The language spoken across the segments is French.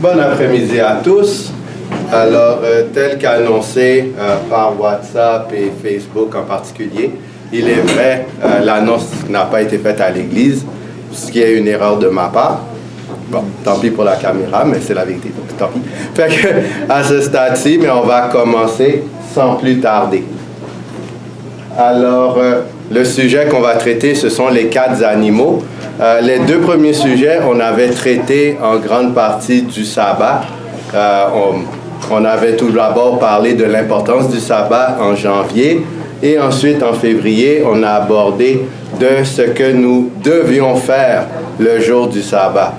Bon après-midi à tous. Alors, tel qu'annoncé par WhatsApp et Facebook en particulier, il est vrai, l'annonce n'a pas été faite à l'église, ce qui est une erreur de ma part. Bon, tant pis pour la caméra, mais c'est la vérité, donc tant pis. Fait que, à ce stade-ci, mais on va commencer sans plus tarder. Alors, le sujet qu'on va traiter, ce sont les 4 animaux. Les 2 premiers sujets, on avait traité en grande partie du sabbat. On avait tout d'abord parlé de l'importance du sabbat en janvier. Et ensuite, en février, on a abordé de ce que nous devions faire le jour du sabbat.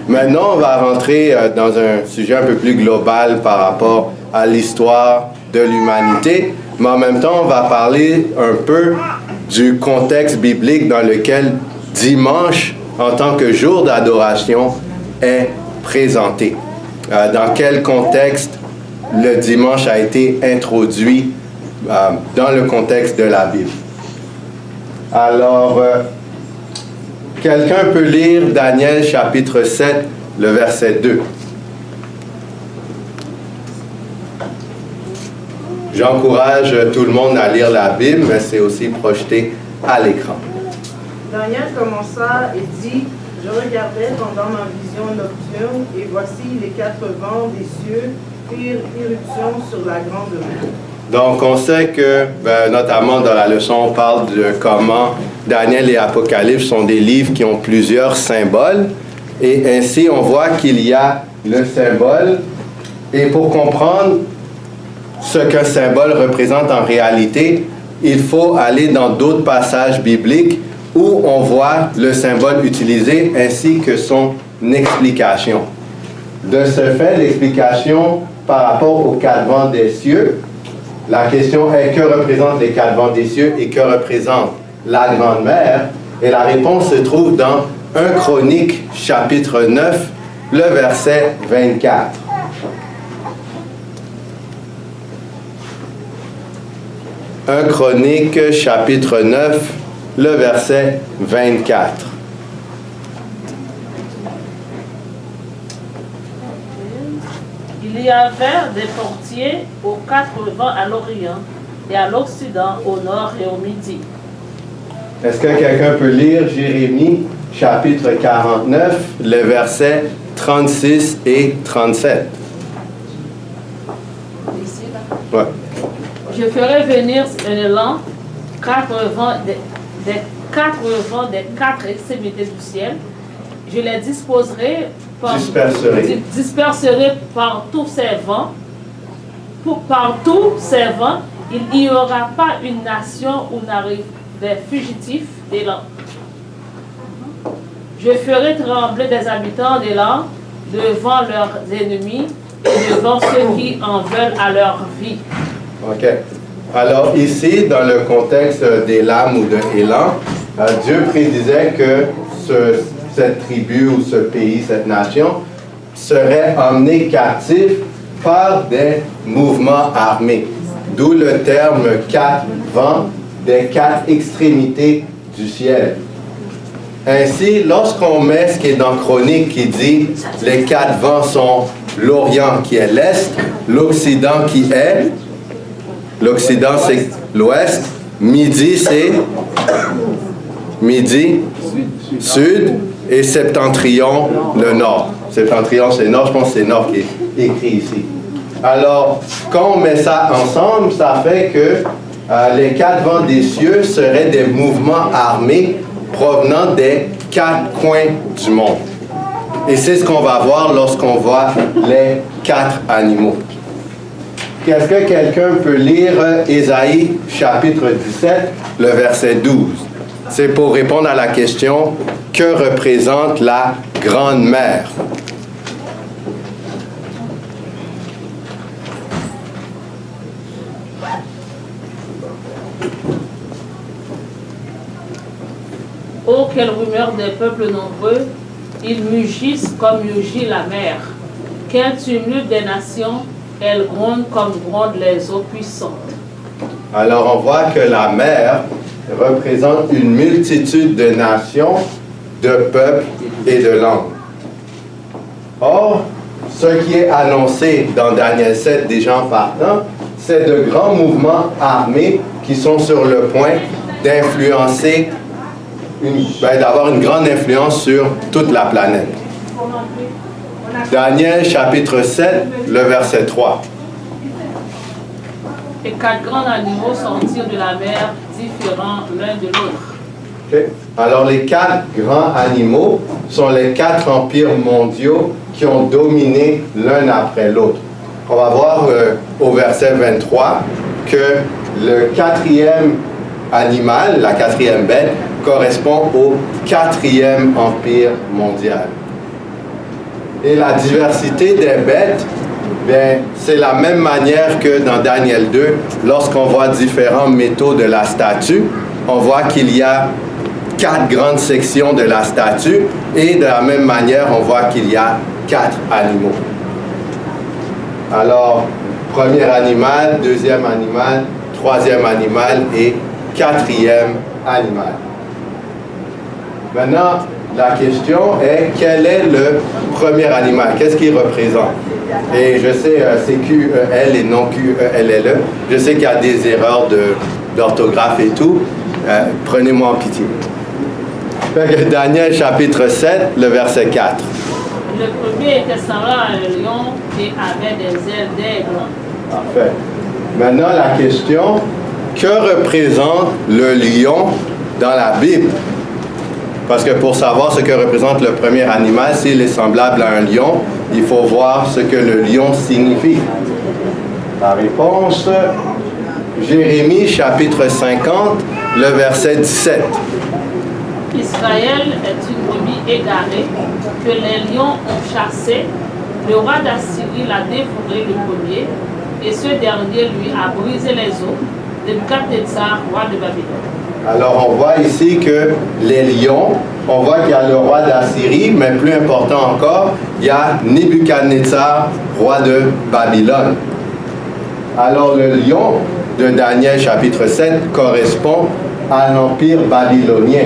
Maintenant, on va rentrer dans un sujet un peu plus global par rapport à l'histoire de l'humanité. Mais en même temps, on va parler un peu du contexte biblique dans lequel dimanche, en tant que jour d'adoration, est présenté. Dans quel contexte le dimanche a été introduit dans le contexte de la Bible. Alors, quelqu'un peut lire Daniel chapitre 7, le verset 2. J'encourage tout le monde à lire la Bible, mais c'est aussi projeté à l'écran. Daniel commença et dit, « Je regardais pendant ma vision nocturne, et voici les 4 vents des cieux firent irruption sur la grande mer. » Donc, on sait que, notamment dans la leçon, on parle de comment Daniel et Apocalypse sont des livres qui ont plusieurs symboles. Et ainsi, on voit qu'il y a le symbole. Et pour comprendre ce qu'un symbole représente en réalité, il faut aller dans d'autres passages bibliques où on voit le symbole utilisé ainsi que son explication. De ce fait, l'explication par rapport aux 4 vents des cieux, la question est que représentent les 4 vents des cieux et que représente la Grande Mer? Et la réponse se trouve dans 1 Chronique, chapitre 9, le verset 24. « 1 Chronique, chapitre 9, le verset 24. » Il y avait des portiers aux 4 vents à l'Orient et à l'Occident, au Nord et au Midi. Est-ce que quelqu'un peut lire Jérémie, chapitre 49, les versets 36 et 37? Ouais. Je ferai venir un élan, 4 vents des 4 vents des 4 extrémités du ciel. Je les disperserai par tous ces vents. Par tous ces vents, il n'y aura pas une nation où n'arrivent des fugitifs d'élan. Je ferai trembler des habitants d'élan devant leurs ennemis et devant ceux qui en veulent à leur vie. OK. Alors ici, dans le contexte d'Élam ou de Élan, Dieu prédisait que cette tribu ou ce pays, cette nation, serait emmené captif par des mouvements armés. D'où le terme 4 vents des 4 extrémités du ciel. Ainsi, lorsqu'on met ce qui est dans Chronique qui dit les 4 vents sont l'Orient qui est l'Est, l'Occident qui est, l'Occident c'est l'Ouest, Midi c'est Midi, Sud, et Septentrion, le Nord. Septentrion, c'est Nord, je pense que c'est Nord qui est écrit ici. Alors, quand on met ça ensemble, ça fait que les 4 vents des cieux seraient des mouvements armés provenant des 4 coins du monde. Et c'est ce qu'on va voir lorsqu'on voit les 4 animaux. Est-ce que quelqu'un peut lire Ésaïe, chapitre 17, le verset 12? C'est pour répondre à la question « Que représente la Grande Mer ?» Oh, quelle rumeur des peuples nombreux! Ils mugissent comme mugit la mer. Quel tumulte des nations! Elles grondent comme grondent les eaux puissantes. Alors, on voit que la mer représente une multitude de nations, de peuples et de langues. Or, ce qui est annoncé dans Daniel 7 déjà en partant, c'est de grands mouvements armés qui sont sur le point d'influencer, d'avoir une grande influence sur toute la planète. Daniel chapitre 7, le verset 3. Et 4 grands animaux sortirent de la mer, différents l'un de l'autre. Okay. Alors les 4 grands animaux sont les 4 empires mondiaux qui ont dominé l'un après l'autre. On va voir au verset 23 que le 4e animal, la 4e bête, correspond au 4e empire mondial. Et la diversité des bêtes, bien, c'est la même manière que dans Daniel 2, lorsqu'on voit différents métaux de la statue, on voit qu'il y a 4 grandes sections de la statue, et de la même manière, on voit qu'il y a 4 animaux. Alors, premier animal, deuxième animal, troisième animal et 4e animal. Maintenant, la question est, quel est le premier animal? Qu'est-ce qu'il représente? Et je sais, c'est QEL et non QELLE. Je sais qu'il y a des erreurs d'orthographe et tout. Prenez-moi en pitié. Daniel chapitre 7, le verset 4. Le premier était semblable à un lion et avait des ailes d'aigle. Parfait. Maintenant, la question, que représente le lion dans la Bible? Parce que pour savoir ce que représente le premier animal, s'il est semblable à un lion, il faut voir ce que le lion signifie. La réponse, Jérémie chapitre 50, le verset 17. Israël est une brebis égarée que les lions ont chassée. Le roi d'Assyrie l'a dévoré le premier, et ce dernier lui a brisé les os. Nebuchadnezzar, roi de Babylone. Alors on voit ici que les lions, on voit qu'il y a le roi d'Assyrie, mais plus important encore, il y a Nebuchadnezzar, roi de Babylone. Alors le lion de Daniel chapitre 7 correspond à l'empire babylonien.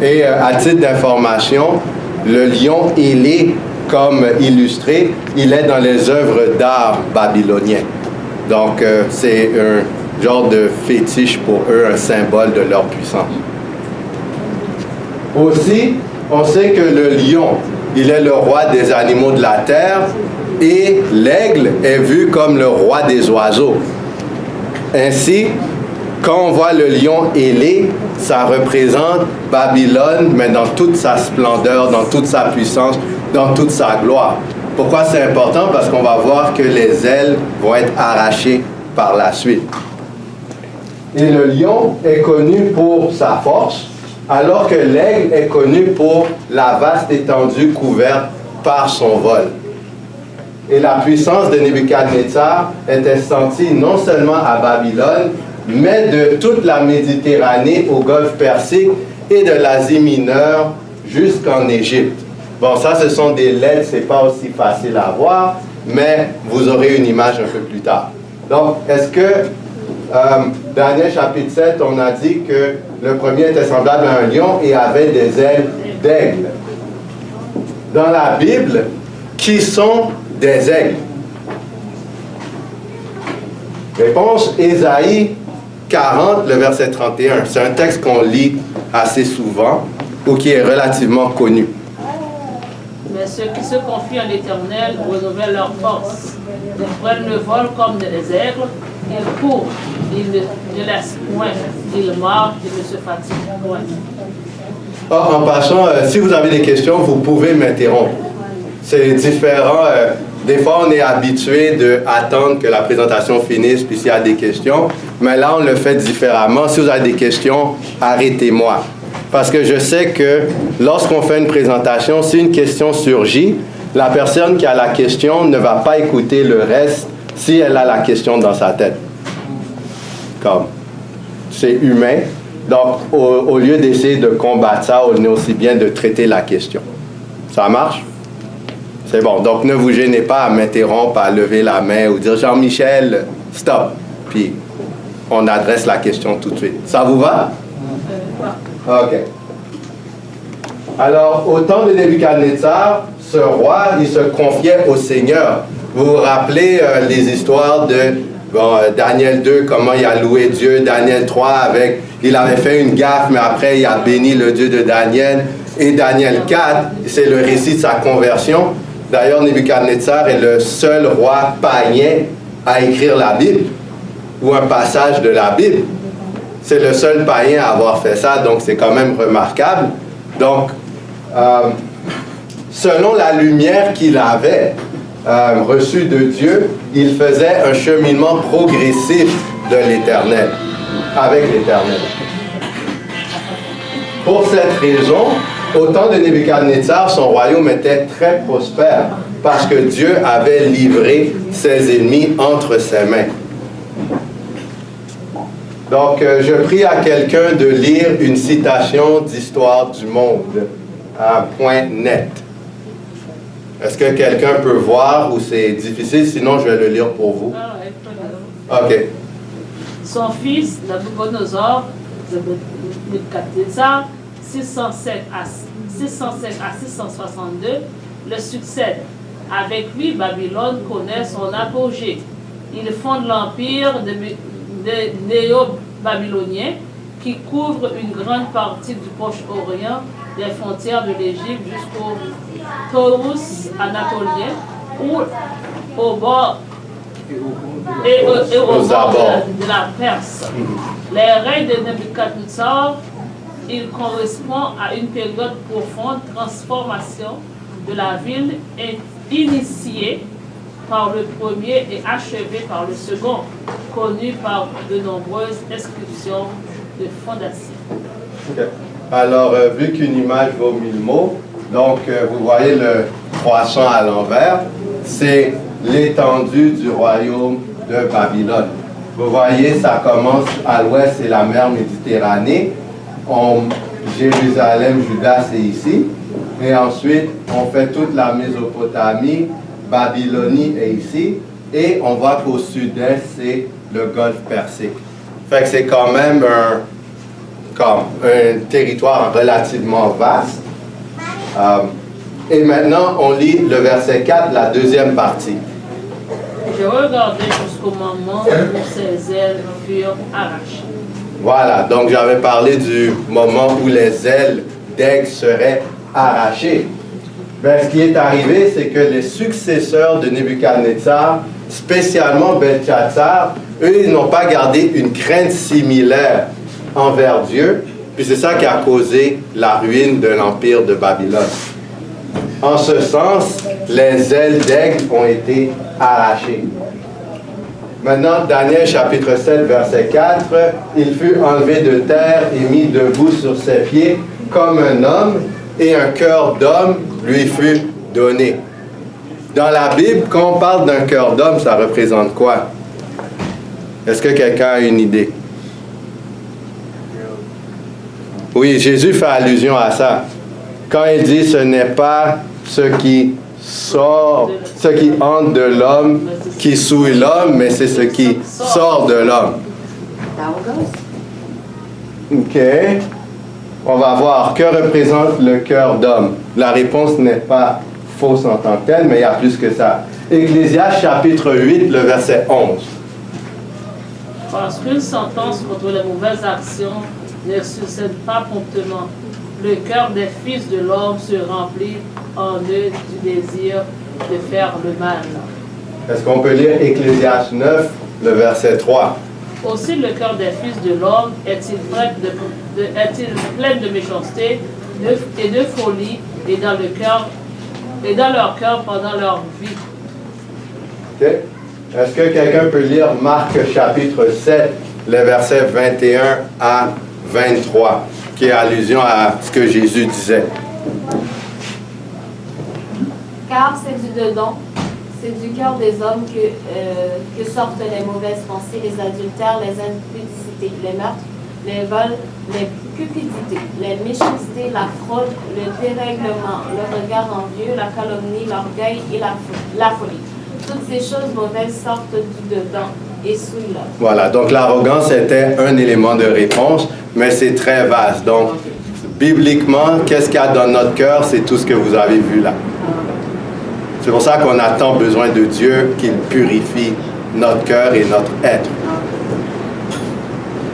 Et à titre d'information, le lion ailé, comme illustré, il est dans les œuvres d'art babyloniens. Donc c'est un genre de fétiche pour eux, un symbole de leur puissance. Aussi, on sait que le lion, il est le roi des animaux de la terre et l'aigle est vu comme le roi des oiseaux. Ainsi, quand on voit le lion ailé, ça représente Babylone, mais dans toute sa splendeur, dans toute sa puissance, dans toute sa gloire. Pourquoi c'est important? Parce qu'on va voir que les ailes vont être arrachées par la suite. Et le lion est connu pour sa force, alors que l'aigle est connu pour la vaste étendue couverte par son vol. Et la puissance de Nebuchadnezzar était sentie non seulement à Babylone, mais de toute la Méditerranée au Golfe Persique et de l'Asie mineure jusqu'en Égypte. Bon, ça, ce sont des lettres, c'est pas aussi facile à voir, mais vous aurez une image un peu plus tard. Donc, est-ce que Daniel chapitre 7, on a dit que le premier était semblable à un lion et avait des ailes d'aigle. Dans la Bible, qui sont des aigles? Réponse, Ésaïe 40, le verset 31. C'est un texte qu'on lit assez souvent ou qui est relativement connu. Mais ceux qui se confient en l'Éternel renouvellent leur force. Ils prennent le vol comme des aigles, ils courent, ils ne laissent point, ils marchent, ils ne se fatiguent point. En passant, si vous avez des questions, vous pouvez m'interrompre. C'est différent. Des fois, on est habitué d'attendre que la présentation finisse, puis s'il y a des questions. Mais là, on le fait différemment. Si vous avez des questions, arrêtez-moi. Parce que je sais que lorsqu'on fait une présentation, si une question surgit, la personne qui a la question ne va pas écouter le reste si elle a la question dans sa tête. Comme, c'est humain. Donc, au lieu d'essayer de combattre ça, on est aussi bien de traiter la question. Ça marche? C'est bon. Donc, ne vous gênez pas à m'interrompre, à lever la main ou dire « Jean-Michel, stop ». Puis, on adresse la question tout de suite. Ça vous va? OK. Alors, au temps de Nebuchadnezzar, ce roi, il se confiait au Seigneur. Vous vous rappelez les histoires de Daniel 2, comment il a loué Dieu, Daniel 3, il avait fait une gaffe, mais après il a béni le Dieu de Daniel. Et Daniel 4, c'est le récit de sa conversion. D'ailleurs, Nebuchadnezzar est le seul roi païen à écrire la Bible, ou un passage de la Bible. C'est le seul païen à avoir fait ça, donc c'est quand même remarquable. Donc, selon la lumière qu'il avait reçue de Dieu, il faisait un cheminement progressif de l'Éternel, avec l'Éternel. Pour cette raison, au temps de Nebuchadnezzar, son royaume était très prospère, parce que Dieu avait livré ses ennemis entre ses mains. Donc, je prie à quelqu'un de lire une citation d'Histoire du Monde, .net. Est-ce que quelqu'un peut voir ou c'est difficile? Sinon, je vais le lire pour vous. OK. Son fils, Nabucodonosor, de Nebuchadnezzar, 605 à 662, le succède. Avec lui, Babylone connaît son apogée. Il fonde l'empire de néo-babylonien qui couvre une grande partie du Proche-Orient, des frontières de l'Égypte jusqu'au Taurus anatolien, ou au bord et au bord de la Perse. Les règnes de Nebuchadnezzar, il correspond à une période profonde de transformation de la ville initiée par le premier et achevé par le second, connu par de nombreuses inscriptions de fondation. Okay. Alors, vu qu'une image vaut 1000 mots, donc vous voyez le croissant à l'envers, c'est l'étendue du royaume de Babylone. Vous voyez, ça commence à l'ouest, c'est la mer Méditerranée. Jérusalem, Juda, c'est ici. Et ensuite, on fait toute la Mésopotamie, Babylonie est ici. Et on voit qu'au sud-est, c'est le Golfe Persique. Fait que c'est quand même un territoire relativement vaste. Et maintenant, on lit le verset 4, la deuxième partie. Je regardais jusqu'au moment où ses ailes furent arrachées. Voilà, donc j'avais parlé du moment où les ailes d'aigle seraient arrachées. Ben, ce qui est arrivé, c'est que les successeurs de Nebuchadnezzar, spécialement Belchazzar, eux, ils n'ont pas gardé une crainte similaire envers Dieu, puis c'est ça qui a causé la ruine de l'empire de Babylone. En ce sens, les ailes d'aigle ont été arrachées. Maintenant, Daniel chapitre 7, verset 4, « Il fut enlevé de terre et mis debout sur ses pieds comme un homme, et un cœur d'homme lui fut donné. » Dans la Bible, quand on parle d'un cœur d'homme, ça représente quoi? Est-ce que quelqu'un a une idée? Oui, Jésus fait allusion à ça. Quand il dit « Ce n'est pas ce qui sort, ce qui entre de l'homme, qui souille l'homme, mais c'est ce qui sort de l'homme. » OK. On va voir. Que représente le cœur d'homme? La réponse n'est pas fausse en tant que telle, mais il y a plus que ça. Ecclésiaste chapitre 8, le verset 11. Parce qu'une sentence contre les mauvaises actions ne succède pas promptement, le cœur des fils de l'homme se remplit en eux du désir de faire le mal. Est-ce qu'on peut lire Ecclésiaste 9, le verset 3? Aussi le cœur des fils de l'homme est-il plein de méchanceté et de folie et dans leur cœur pendant leur vie. OK. Est-ce que quelqu'un peut lire Marc chapitre 7, les versets 21 à 23, qui est allusion à ce que Jésus disait? Car c'est du dedans, c'est du cœur des hommes que sortent les mauvaises pensées, les adultères, les impudicités, les meurtres, les vols, les cupidités, les méchancetés, la fraude, le dérèglement, le regard envieux, la calomnie, l'orgueil et la folie. Toutes ces choses mauvaises sortent du dedans et souillent l'homme. Voilà, donc l'arrogance était un élément de réponse, mais c'est très vaste. Donc, bibliquement, qu'est-ce qu'il y a dans notre cœur? C'est tout ce que vous avez vu là. C'est pour ça qu'on a tant besoin de Dieu qu'il purifie notre cœur et notre être.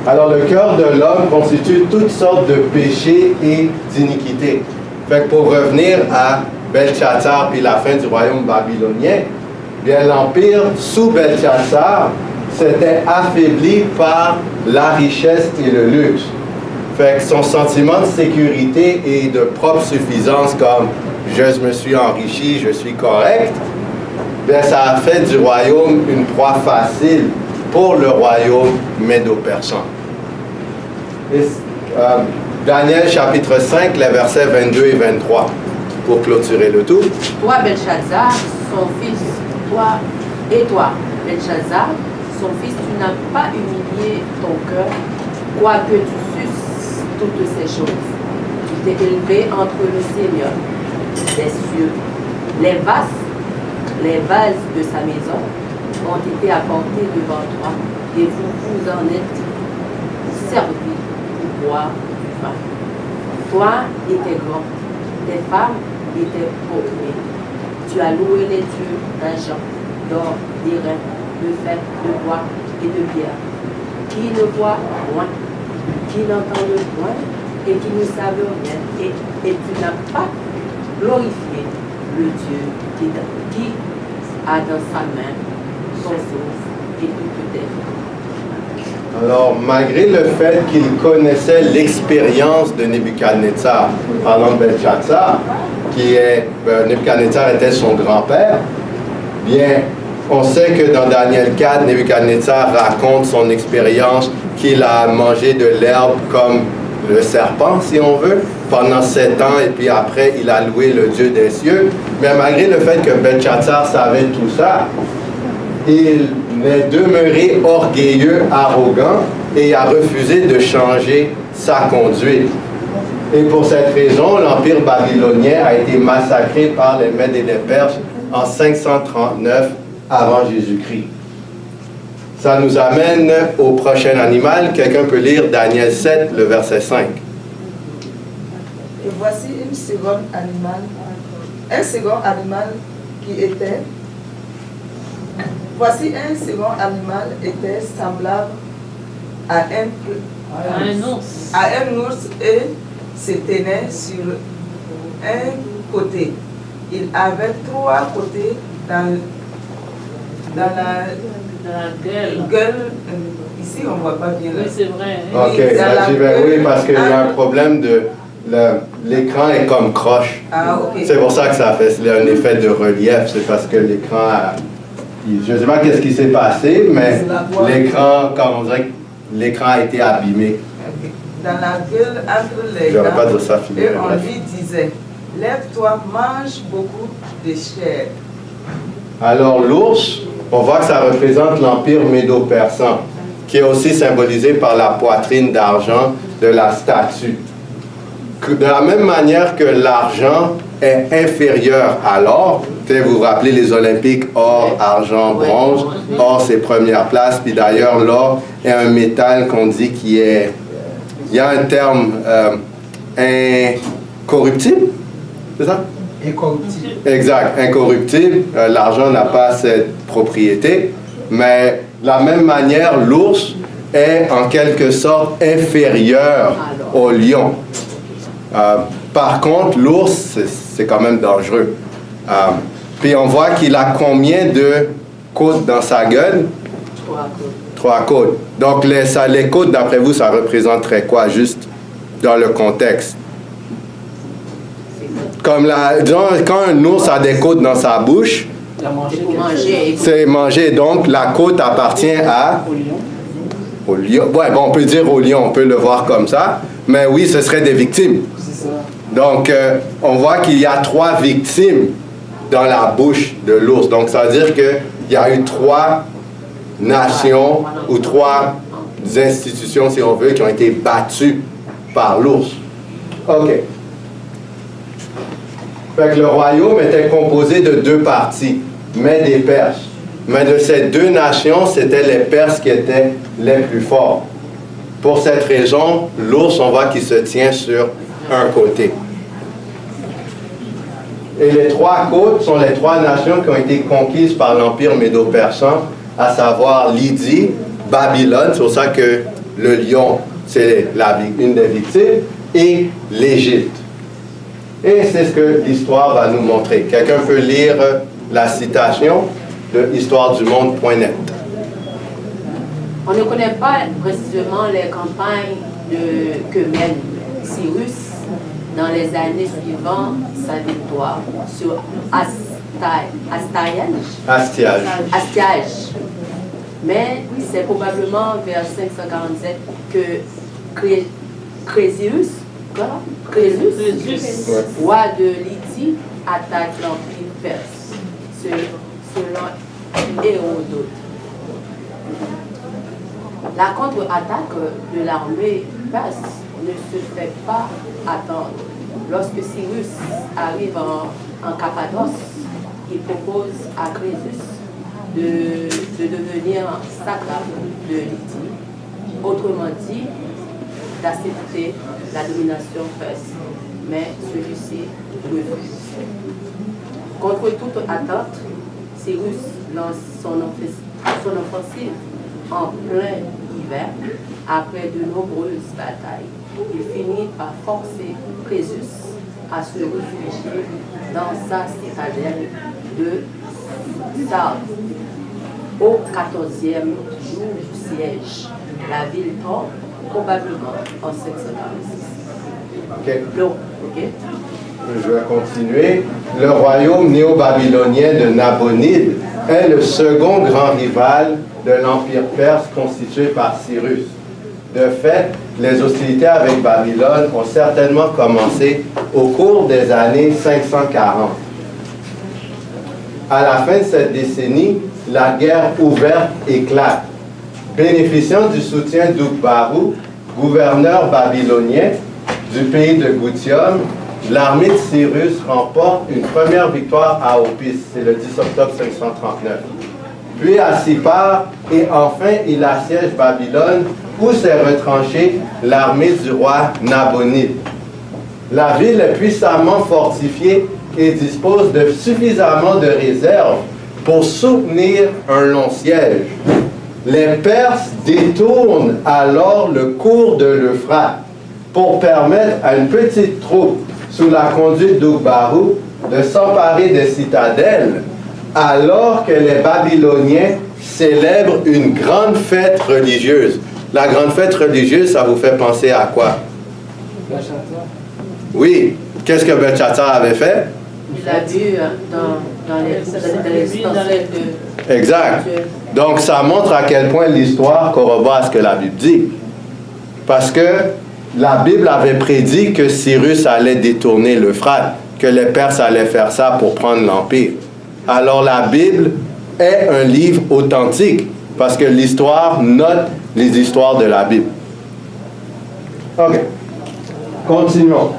Alors le cœur de l'homme constitue toutes sortes de péchés et d'iniquités. Fait que pour revenir à Belshazzar puis la fin du royaume babylonien, bien l'empire sous Belshazzar s'était affaibli par la richesse et le luxe. Fait que son sentiment de sécurité et de propre suffisance, comme je me suis enrichi, je suis correct, bien ça a fait du royaume une proie facile pour le royaume médo-persan. Daniel chapitre 5, les versets 22 et 23, pour clôturer le tout. Toi, Belshazzar, son fils, toi, Belshazzar, son fils, tu n'as pas humilié ton cœur, quoique tu susses toutes ces choses. Tu t'es élevé entre le Seigneur des cieux. Les vases de sa maison ont été apportés devant toi, et vous en êtes servis pour boire du vin. Toi étais grand, tes femmes étaient pauvres. Tu as loué les dieux d'argent, d'or, d'airain, de fer, de bois et de pierre, qui ne voient point, qui n'entendent point et qui ne savent rien. Et tu n'as pas glorifié le Dieu qui a dans sa main son souffle et toutes tes vies. Alors, malgré le fait qu'il connaissait l'expérience de Nebuchadnezzar, parlant de Belshazzar, Nebuchadnezzar était son grand-père, bien, on sait que dans Daniel 4, Nebuchadnezzar raconte son expérience qu'il a mangé de l'herbe comme le serpent, si on veut, pendant 7 ans, et puis après, il a loué le Dieu des cieux. Mais malgré le fait que Belshazzar savait tout ça, il est demeuré orgueilleux, arrogant, et a refusé de changer sa conduite. Et pour cette raison, l'Empire babylonien a été massacré par les Mèdes et les Perses en 539 avant Jésus-Christ. Ça nous amène au prochain animal. Quelqu'un peut lire Daniel 7, le verset 5. Et voici un second animal qui était. Voici un second animal était semblable à un ours et se tenait sur un côté. Il avait 3 côtés dans la gueule. Ici, on ne voit pas bien. Oui, c'est vrai. Ok, oui, parce qu'il y a un problème de... L'écran est comme croche. Ah, ok. C'est pour ça que ça fait un effet de relief. C'est parce que l'écran a... Je ne sais pas qu'est-ce qui s'est passé, mais l'écran, comme on dirait que l'écran a été abîmé. Dans la gueule, entre les J'aurais pas dents, de ça filé, et on bref. lui disait, lève-toi, mange beaucoup de chair. Alors l'ours, on voit que ça représente l'empire médo-persan, qui est aussi symbolisé par la poitrine d'argent de la statue. De la même manière que l'argent est inférieur à l'or, vous vous rappelez les Olympiques, or, argent, bronze, or c'est première place, puis d'ailleurs l'or est un métal qu'on dit qui est, il y a un terme incorruptible, c'est ça? Incorruptible. Exact, incorruptible. L'argent n'a pas cette propriété, mais de la même manière, l'ours est en quelque sorte inférieur au lion. Par contre, l'ours, c'est quand même dangereux. Puis on voit qu'il a combien de côtes dans sa gueule? 3 côtes. Donc les côtes, d'après vous, ça représenterait quoi, juste dans le contexte? Comme disons, quand un ours a des côtes dans sa bouche, c'est manger. Donc la côte appartient au lion. Ouais, bon, on peut dire au lion, on peut le voir comme ça. Mais oui, ce serait des victimes. Donc, on voit qu'il y a 3 victimes dans la bouche de l'ours. Donc, ça veut dire qu'il y a eu 3 nations ou 3 institutions, si on veut, qui ont été battues par l'ours. OK. Fait que le royaume était composé de 2 parties, Mèdes et Perses. Mais de ces 2 nations, c'était les Perses qui étaient les plus forts. Pour cette raison, l'ours, on voit qu'il se tient sur un côté. Et les 3 côtes sont les 3 nations qui ont été conquises par l'Empire médo-persan, à savoir Lydie, Babylone, c'est pour ça que le lion, c'est une des victimes, et l'Égypte. Et c'est ce que l'histoire va nous montrer. Quelqu'un peut lire la citation de histoiredumonde.net. On ne connaît pas précisément les campagnes que mène Cyrus dans les années suivant sa victoire sur Astiage. Mais c'est probablement vers 547 que Crésus, roi de Lydie, attaque l'Empire perse, selon Hérodote. La contre-attaque de l'armée perse ne se fait pas attendre. Lorsque Cyrus arrive en Cappadoce, il propose à Crésus de devenir satrape de Lydie, autrement dit, d'accepter la domination perse, mais celui-ci refuse. Contre toute attente, Cyrus lance son offensive en plein hiver, après de nombreuses batailles. Il finit par forcer Crésus à se réfugier dans sa citadelle de Sardes. Au 14e jour du siège, la ville tombe probablement en 546. OK. Je vais continuer. Le royaume néo-babylonien de Nabonide est le second grand rival de l'Empire perse constitué par Cyrus. De fait, les hostilités avec Babylone ont certainement commencé au cours des années 540. À la fin de cette décennie, la guerre ouverte éclate. Bénéficiant du soutien d'Ukbaru, gouverneur babylonien du pays de Gutium, l'armée de Cyrus remporte une première victoire à Opis, c'est le 10 octobre 539. Puis à Sippar, et enfin il assiège Babylone, où s'est retranchée l'armée du roi Nabonide. La ville est puissamment fortifiée et dispose de suffisamment de réserves pour soutenir un long siège. Les Perses détournent alors le cours de l'Euphrate pour permettre à une petite troupe sous la conduite d'Ukbaru de s'emparer des citadelles, alors que les Babyloniens célèbrent une grande fête religieuse. La grande fête religieuse, ça vous fait penser à quoi? Oui. Qu'est-ce que Belshazzar avait fait? Il a vu dans les de... Exact. Donc, ça montre à quel point l'histoire corrobore à ce que la Bible dit. Parce que la Bible avait prédit que Cyrus allait détourner l'Euphrate, que les Perses allaient faire ça pour prendre l'Empire. Alors, la Bible est un livre authentique, parce que l'histoire note les histoires de la Bible. OK. Continuons.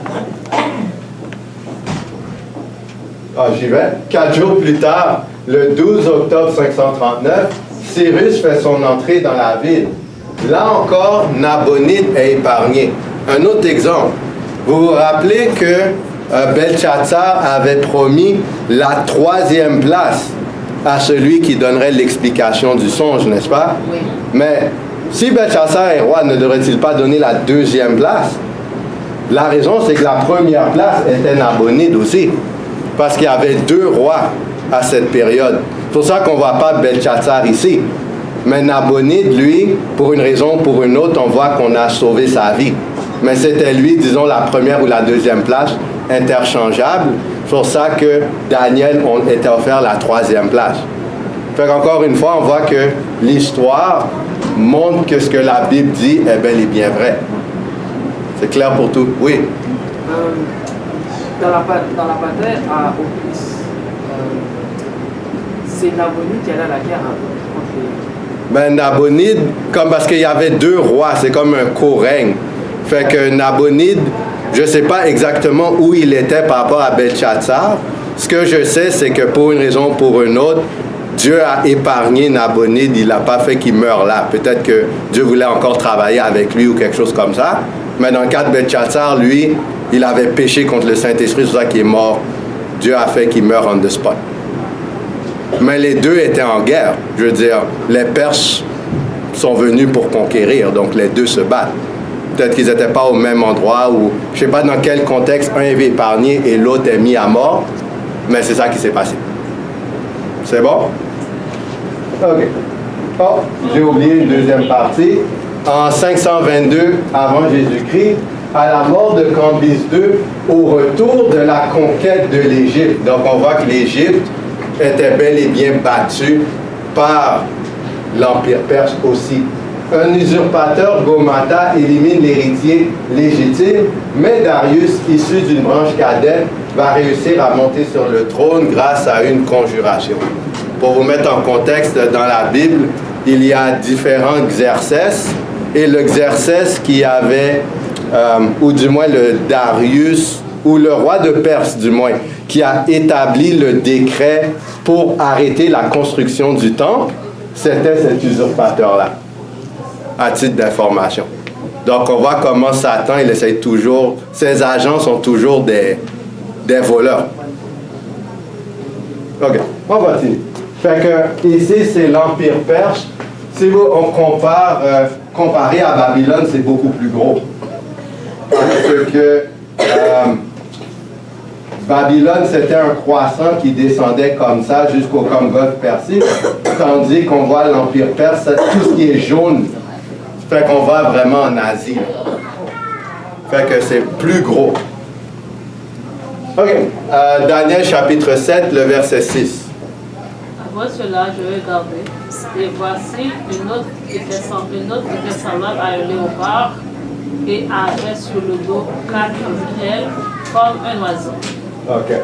J'y vais. 4 jours plus tard, le 12 octobre 539, Cyrus fait son entrée dans la ville. Là encore, Nabonide est épargné. Un autre exemple. Vous vous rappelez que Belshazzar avait promis la 3e place à celui qui donnerait l'explication du songe, n'est-ce pas? Oui. Mais si Belshazzar est roi, ne devrait-il pas donner la 2e place? La raison, c'est que la première place était Nabonide aussi. Parce qu'il y avait 2 rois à cette période. C'est pour ça qu'on ne voit pas Belshazzar ici. Mais Nabonide, lui, pour une raison ou pour une autre, on voit qu'on a sauvé sa vie. Mais c'était lui, disons, la première ou la 2e place, interchangeable. C'est pour ça que Daniel on était offert la 3e place. Fait qu'encore une fois, on voit que l'histoire montre que ce que la Bible dit est bel et bien vrai. C'est clair pour tout? Oui. Dans la bataille à Opis, c'est Nabonide qui allait à la guerre contre les... Nabonide, parce qu'il y avait 2 rois, c'est comme un co-règne. Fait que Nabonide, je ne sais pas exactement où il était par rapport à Belshazzar. Ce que je sais, c'est que pour une raison ou pour une autre, Dieu a épargné Nabonide, il n'a pas fait qu'il meure là. Peut-être que Dieu voulait encore travailler avec lui ou quelque chose comme ça. Mais dans le cas de Belshazzar, lui, il avait péché contre le Saint-Esprit, c'est pour ça qu'il est mort Dieu a fait qu'il meure on the spot. Mais les deux étaient en guerre. Je veux dire, les Perses sont venus pour conquérir, donc les deux se battent. Peut-être qu'ils n'étaient pas au même endroit ou je ne sais pas dans quel contexte un est épargné et l'autre est mis à mort, mais c'est ça qui s'est passé. C'est bon? OK. Oh, j'ai oublié une deuxième partie. En 522 avant Jésus-Christ, à la mort de Cambyse II, au retour de la conquête de l'Égypte. Donc on voit que l'Égypte était bel et bien battue par l'Empire perse aussi. Un usurpateur, Gomata, élimine l'héritier légitime, mais Darius, issu d'une branche cadette, va réussir à monter sur le trône grâce à une conjuration. Pour vous mettre en contexte, dans la Bible, il y a différents Xerxès, et le Xerxès qui avait, ou du moins le Darius, ou le roi de Perse du moins, qui a établi le décret pour arrêter la construction du temple, c'était cet usurpateur-là, à titre d'information. Donc on voit comment Satan, il essaye toujours, ses agents sont toujours des voleurs. OK, on continue. Fait que ici, c'est l'Empire perse. Si on compare, comparé à Babylone, c'est beaucoup plus gros. Parce que Babylone, c'était un croissant qui descendait comme ça jusqu'au Golfe Persique, tandis qu'on voit l'Empire perse, tout ce qui est jaune, fait qu'on va vraiment en Asie. Fait que c'est plus gros. OK. Daniel chapitre 7, le verset 6. Après cela, je regardais, et voici une autre qui était semblable à un léopard et avait sur le dos 4 ailes comme un oiseau. OK.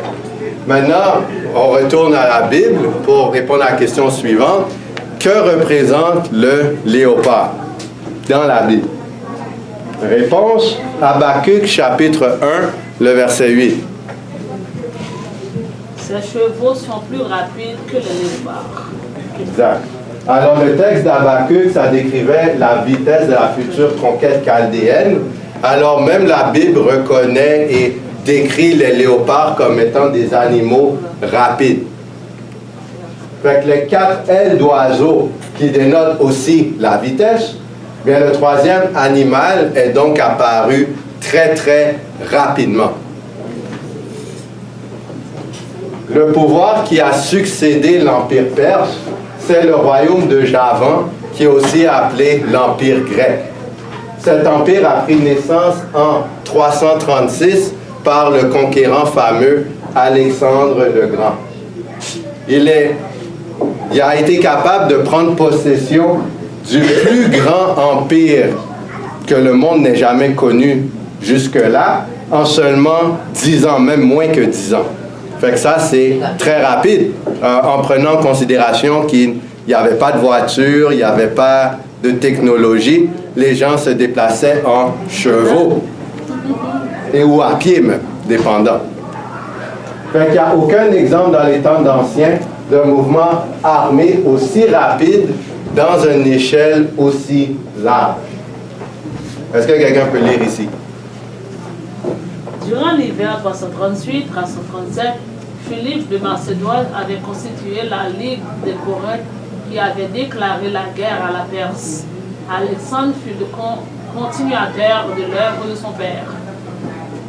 Maintenant, on retourne à la Bible pour répondre à la question suivante. Que représente le léopard dans la Bible? Réponse, Habakkuk chapitre 1, le verset 8. Ses chevaux sont plus rapides que les léopards. Exact. Alors, le texte d'Habakkuk, ça décrivait la vitesse de la future conquête chaldéenne. Alors, même la Bible reconnaît et décrit les léopards comme étant des animaux rapides. Fait que les 4 ailes d'oiseau qui dénotent aussi la vitesse, bien le troisième animal est donc apparu très, très rapidement. Le pouvoir qui a succédé l'Empire perse, c'est le royaume de Javan, qui est aussi appelé l'Empire grec. Cet empire a pris naissance en 336 par le conquérant fameux Alexandre le Grand. Il a été capable de prendre possession du plus grand empire que le monde n'ait jamais connu jusque-là, en seulement 10 ans, même moins que 10 ans. Fait que ça, c'est très rapide, en prenant en considération qu'il n'y avait pas de voiture, il n'y avait pas de technologie. Les gens se déplaçaient en chevaux, et ou à pied même, dépendant. Fait qu'il n'y a aucun exemple dans les temps anciens d'un mouvement armé aussi rapide dans une échelle aussi large. Est-ce que quelqu'un peut lire ici? Durant l'hiver 338-337, Philippe de Macédoine avait constitué la Ligue des Corinthes qui avait déclaré la guerre à la Perse. Alexandre fut le continuateur de l'œuvre de son père.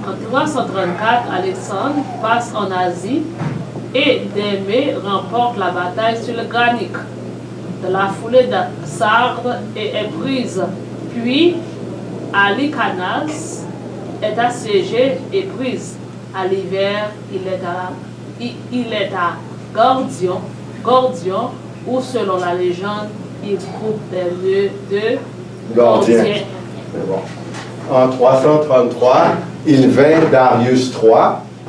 En 334, Alexandre passe en Asie et Démée remporte la bataille sur le Granique. De la foulée de Sardes est prise, puis Halicarnasse est assiégée et prise. À l'hiver, il est à Gordion, où selon la légende, il coupe des lieux de Gordien. Bon. En 333, il vainc Darius III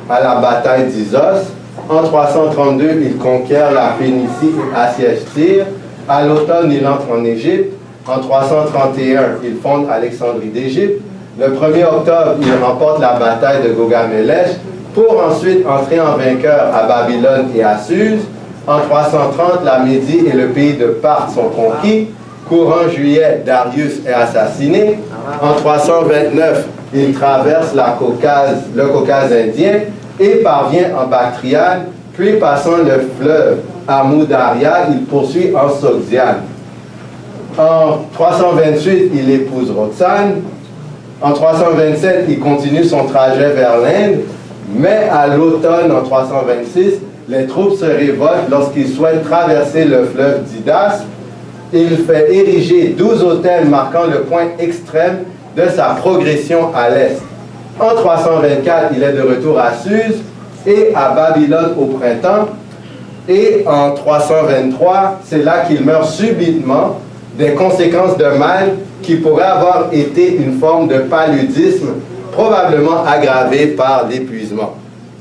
à la bataille d'Issos. En 332, il conquiert la Phénicie et assiège Tyr. À l'automne, il entre en Égypte. En 331, il fonde Alexandrie d'Égypte. Le 1er octobre, il remporte la bataille de Gaugamélech pour ensuite entrer en vainqueur à Babylone et à Suse. En 330, la Médie et le pays de Parthe sont conquis. Courant juillet, Darius est assassiné. En 329, il traverse le Caucase indien et parvient en Bactriane, puis passant le fleuve Amu Daria, il poursuit en Sogdiane. En 328, il épouse Roxane. En 327, il continue son trajet vers l'Inde, mais à l'automne, en 326, les troupes se révoltent lorsqu'il souhaite traverser le fleuve d'Idas. Il fait ériger 12 autels marquant le point extrême de sa progression à l'est. En 324, il est de retour à Suse et à Babylone au printemps. Et en 323, c'est là qu'il meurt subitement des conséquences de mal qui pourrait avoir été une forme de paludisme, probablement aggravée par l'épuisement.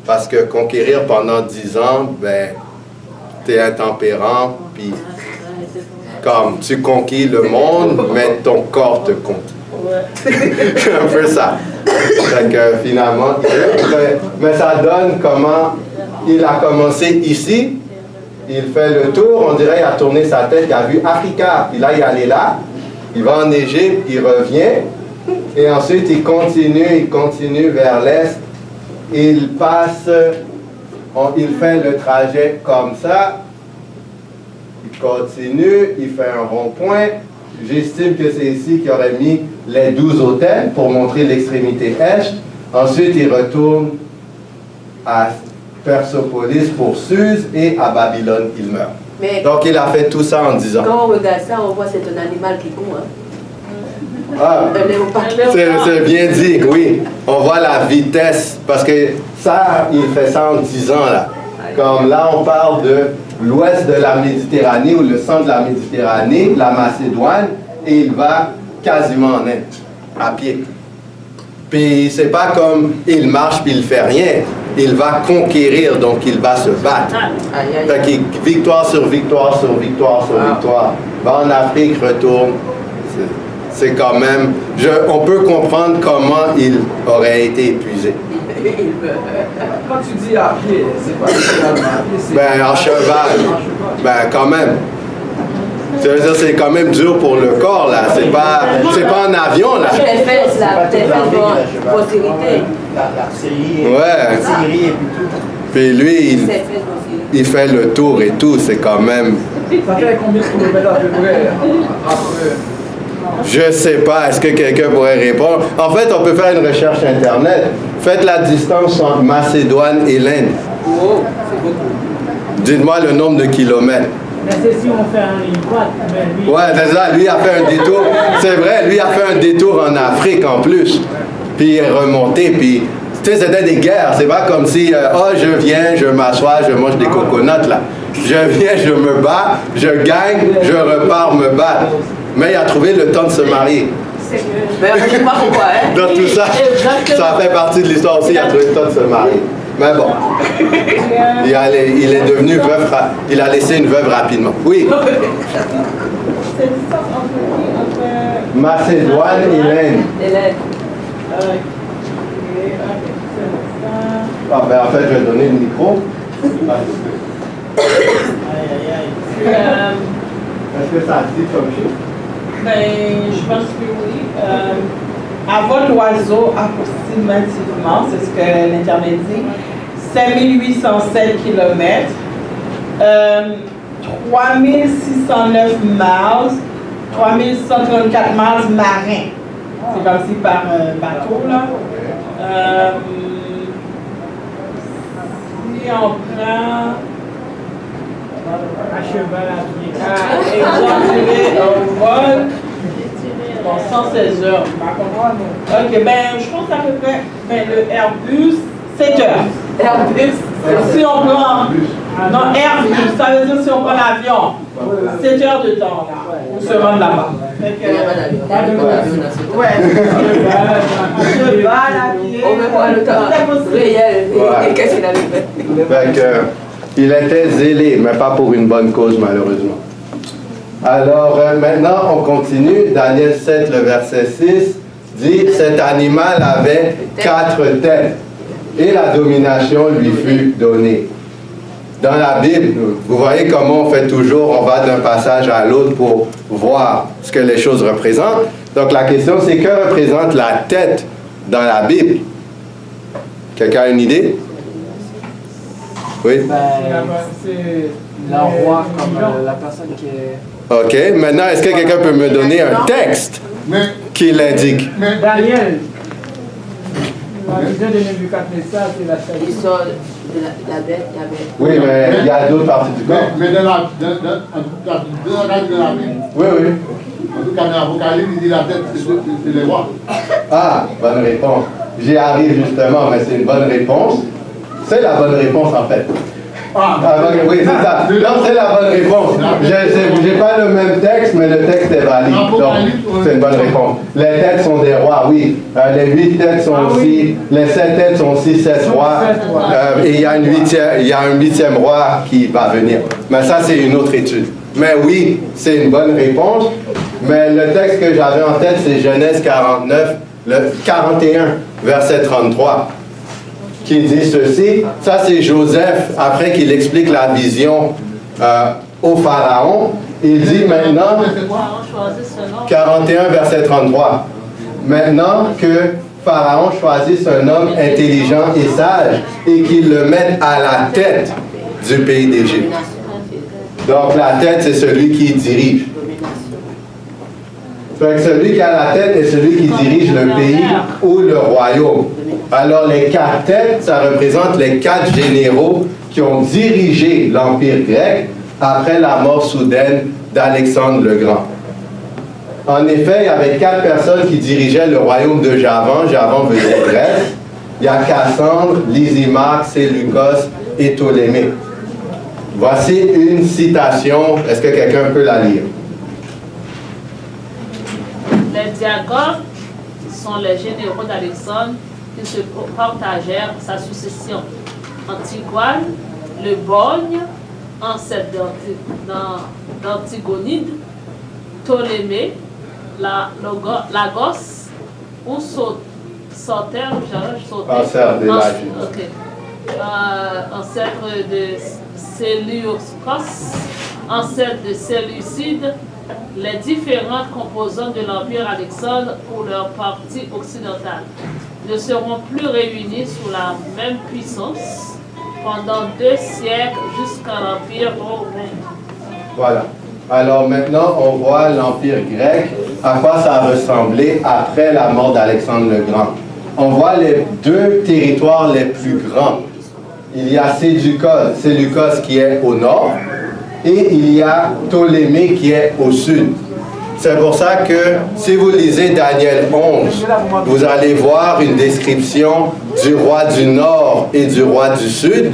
Parce que conquérir pendant 10 ans, ben, t'es intempérant, puis comme tu conquis le monde, mais ton corps te compte. C'est un peu ça. Fait que finalement, mais ça donne comment il a commencé ici. Il fait le tour, on dirait qu'il a tourné sa tête, il a vu Africa, puis là il est allé là, il va en Égypte, il revient, et ensuite il continue vers l'est, il passe, il fait le trajet comme ça, il continue, il fait un rond-point. J'estime que c'est ici qu'il aurait mis les 12 autels pour montrer l'extrémité est. Ensuite, il retourne à Persépolis pour Suse et à Babylone, il meurt. Mais donc, il a fait tout ça en 10 ans. Quand on regarde ça, on voit que c'est un animal qui court. Hein? Ah, Un léopard. c'est bien dit, oui. On voit la vitesse, parce que ça, il fait ça en 10 ans, là. Comme là, on parle de l'ouest de la Méditerranée ou le centre de la Méditerranée, la Macédoine, et il va quasiment en Inde, à pied. Puis c'est pas comme il marche puis il fait rien. Il va conquérir, donc il va se battre. Fait qu'il victoire sur victoire sur victoire sur victoire. Va en Afrique, retourne. C'est quand même... on peut comprendre comment il aurait été épuisé. Quand tu dis à pied, c'est pas à pied, ben, en cheval. Ben, quand même. Ça veut dire c'est quand même dur pour le corps, là. C'est pas en avion, là. Les fesses, là, les fesses vont postérité. Ouais. Puis lui, il fait le tour et tout. C'est quand même... Ça fait combien de kilomètres à peu près Je sais pas, est-ce que quelqu'un pourrait répondre? En fait, on peut faire une recherche Internet. Faites la distance entre Macédoine et l'Inde. Oh, c'est beaucoup. Dites-moi le nombre de kilomètres. Mais c'est si on fait un impact. Ouais, c'est ça, lui a fait un détour. C'est vrai, lui a fait un détour en Afrique en plus. Puis il est remonté, puis... Tu sais, c'était des guerres. C'est pas comme si, je viens, je m'assois, je mange des coconuts, là. Je viens, je me bats, je gagne, je repars me battre. Mais il a trouvé le temps de se marier. Mais je ne sais pas pourquoi, hein. Dans tout ça, ça fait partie de l'histoire aussi, il a trouvé le temps de se marier. Mais bon, il est devenu veuve, il a laissé une veuve rapidement. Oui. C'est distance entre Macédoine et l'Inde. Ah ben en fait, je vais donner le micro. Est-ce que ça a dit comme chiffre? Ben, je pense que oui. À vol d'oiseau, approximativement, c'est ce que l'Internet dit, 5807 km, 3609 miles, 3134 miles marins. C'est comme si par bateau, là. Si on prend à cheval à pied. exemple au vol, bon, 116 heures. Ok, ben je pense à peu près le Airbus, 7 heures. Airbus. Si on prend, non, Airbus, ça veut dire si on prend l'avion, 7 heures de temps là, pour se rendre là-bas. Ouais, cheval à pied. On veut voir le temps réel. Et qu'est-ce qu'il avait fait? Fait que, il était zélé, mais pas pour une bonne cause, malheureusement. Alors, maintenant, on continue. Daniel 7, le verset 6, dit « Cet animal avait 4 têtes, et la domination lui fut donnée. » Dans la Bible, vous voyez comment on fait toujours, on va d'un passage à l'autre pour voir ce que les choses représentent. Donc, la question, c'est que représente la tête dans la Bible? Quelqu'un a une idée? Oui. C'est Le roi comme la personne qui est... OK. Maintenant, est-ce que quelqu'un peut me donner un texte qui l'indique? Daniel. La vision de Nebuchadnezzar, c'est la sagesse. Ils sont de la bête, il y avait... Oui, mais il y a d'autres parties du corps. Mais dans la Bible, Oui, oui. en tout cas, dans l'Apocalypse, il dit la tête, c'est les rois. Ah, bonne réponse. J'y arrive justement, mais c'est une bonne réponse. C'est la bonne réponse en fait. Oui, c'est ça. Non, c'est la bonne réponse. Je n'ai pas le même texte, mais le texte est valide. Donc, c'est une bonne réponse. Les têtes sont des rois, oui. Les 8 têtes sont aussi, les 7 têtes sont aussi 7 rois. Et il y a un 8e roi qui va venir. Mais ça, c'est une autre étude. Mais oui, c'est une bonne réponse. Mais le texte que j'avais en tête, c'est Genèse 49, le 41, verset 33. Qui dit ceci. Ça, c'est Joseph, après qu'il explique la vision au Pharaon. Il dit maintenant, 41, verset 33. Maintenant que Pharaon choisisse un homme intelligent et sage et qu'il le mette à la tête du pays d'Égypte. Donc, la tête, c'est celui qui dirige. Donc, celui qui a la tête est celui qui dirige le pays ou le royaume. Alors, les 4 têtes, ça représente les 4 généraux qui ont dirigé l'Empire grec après la mort soudaine d'Alexandre le Grand. En effet, il y avait 4 personnes qui dirigeaient le royaume de Javan. Javan veut dire Grèce. Il y a Cassandre, Lysimach, Séleucos et Ptolémée. Voici une citation. Est-ce que quelqu'un peut la lire? Les diagones sont les généraux d'Alexandre qui se partagèrent sa succession. Antigone, le Borgne, ancêtre d'Antigonide, Ptolémée, Lagos, où Soter, ancêtre de Séleucos, ancêtre de Séleucide. Les différentes composantes de l'Empire Alexandre pour leur partie occidentale ne seront plus réunies sous la même puissance pendant 2 siècles jusqu'à l'Empire romain. Voilà. Alors maintenant, on voit l'Empire grec, à quoi ça a ressemblé après la mort d'Alexandre le Grand. On voit les 2 territoires les plus grands. Il y a Séleucos qui est au nord, et il y a Ptolémée qui est au sud. C'est pour ça que si vous lisez Daniel 11, vous allez voir une description du roi du nord et du roi du sud.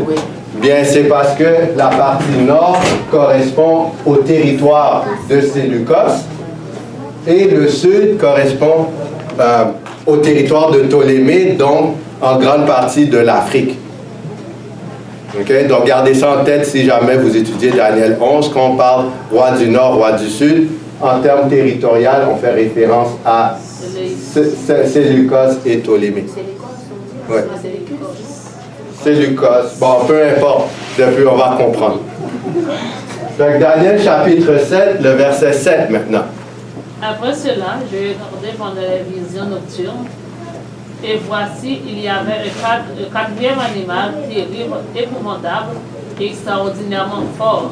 Bien, c'est parce que la partie nord correspond au territoire de Séleucos et le sud correspond au territoire de Ptolémée, donc en grande partie de l'Afrique. Okay? Donc, gardez ça en tête si jamais vous étudiez Daniel 11, quand on parle roi du nord, roi du sud. En termes territoriaux, on fait référence à Séleucos et Ptolémée. Ouais. Séleucos. Bon, peu importe. Depuis, on va comprendre. Donc, Daniel chapitre 7, le verset 7 maintenant. Après cela, je regardais pendant les visions nocturnes. Et voici, il y avait un 4e animal terrible, épouvantable et extraordinairement fort.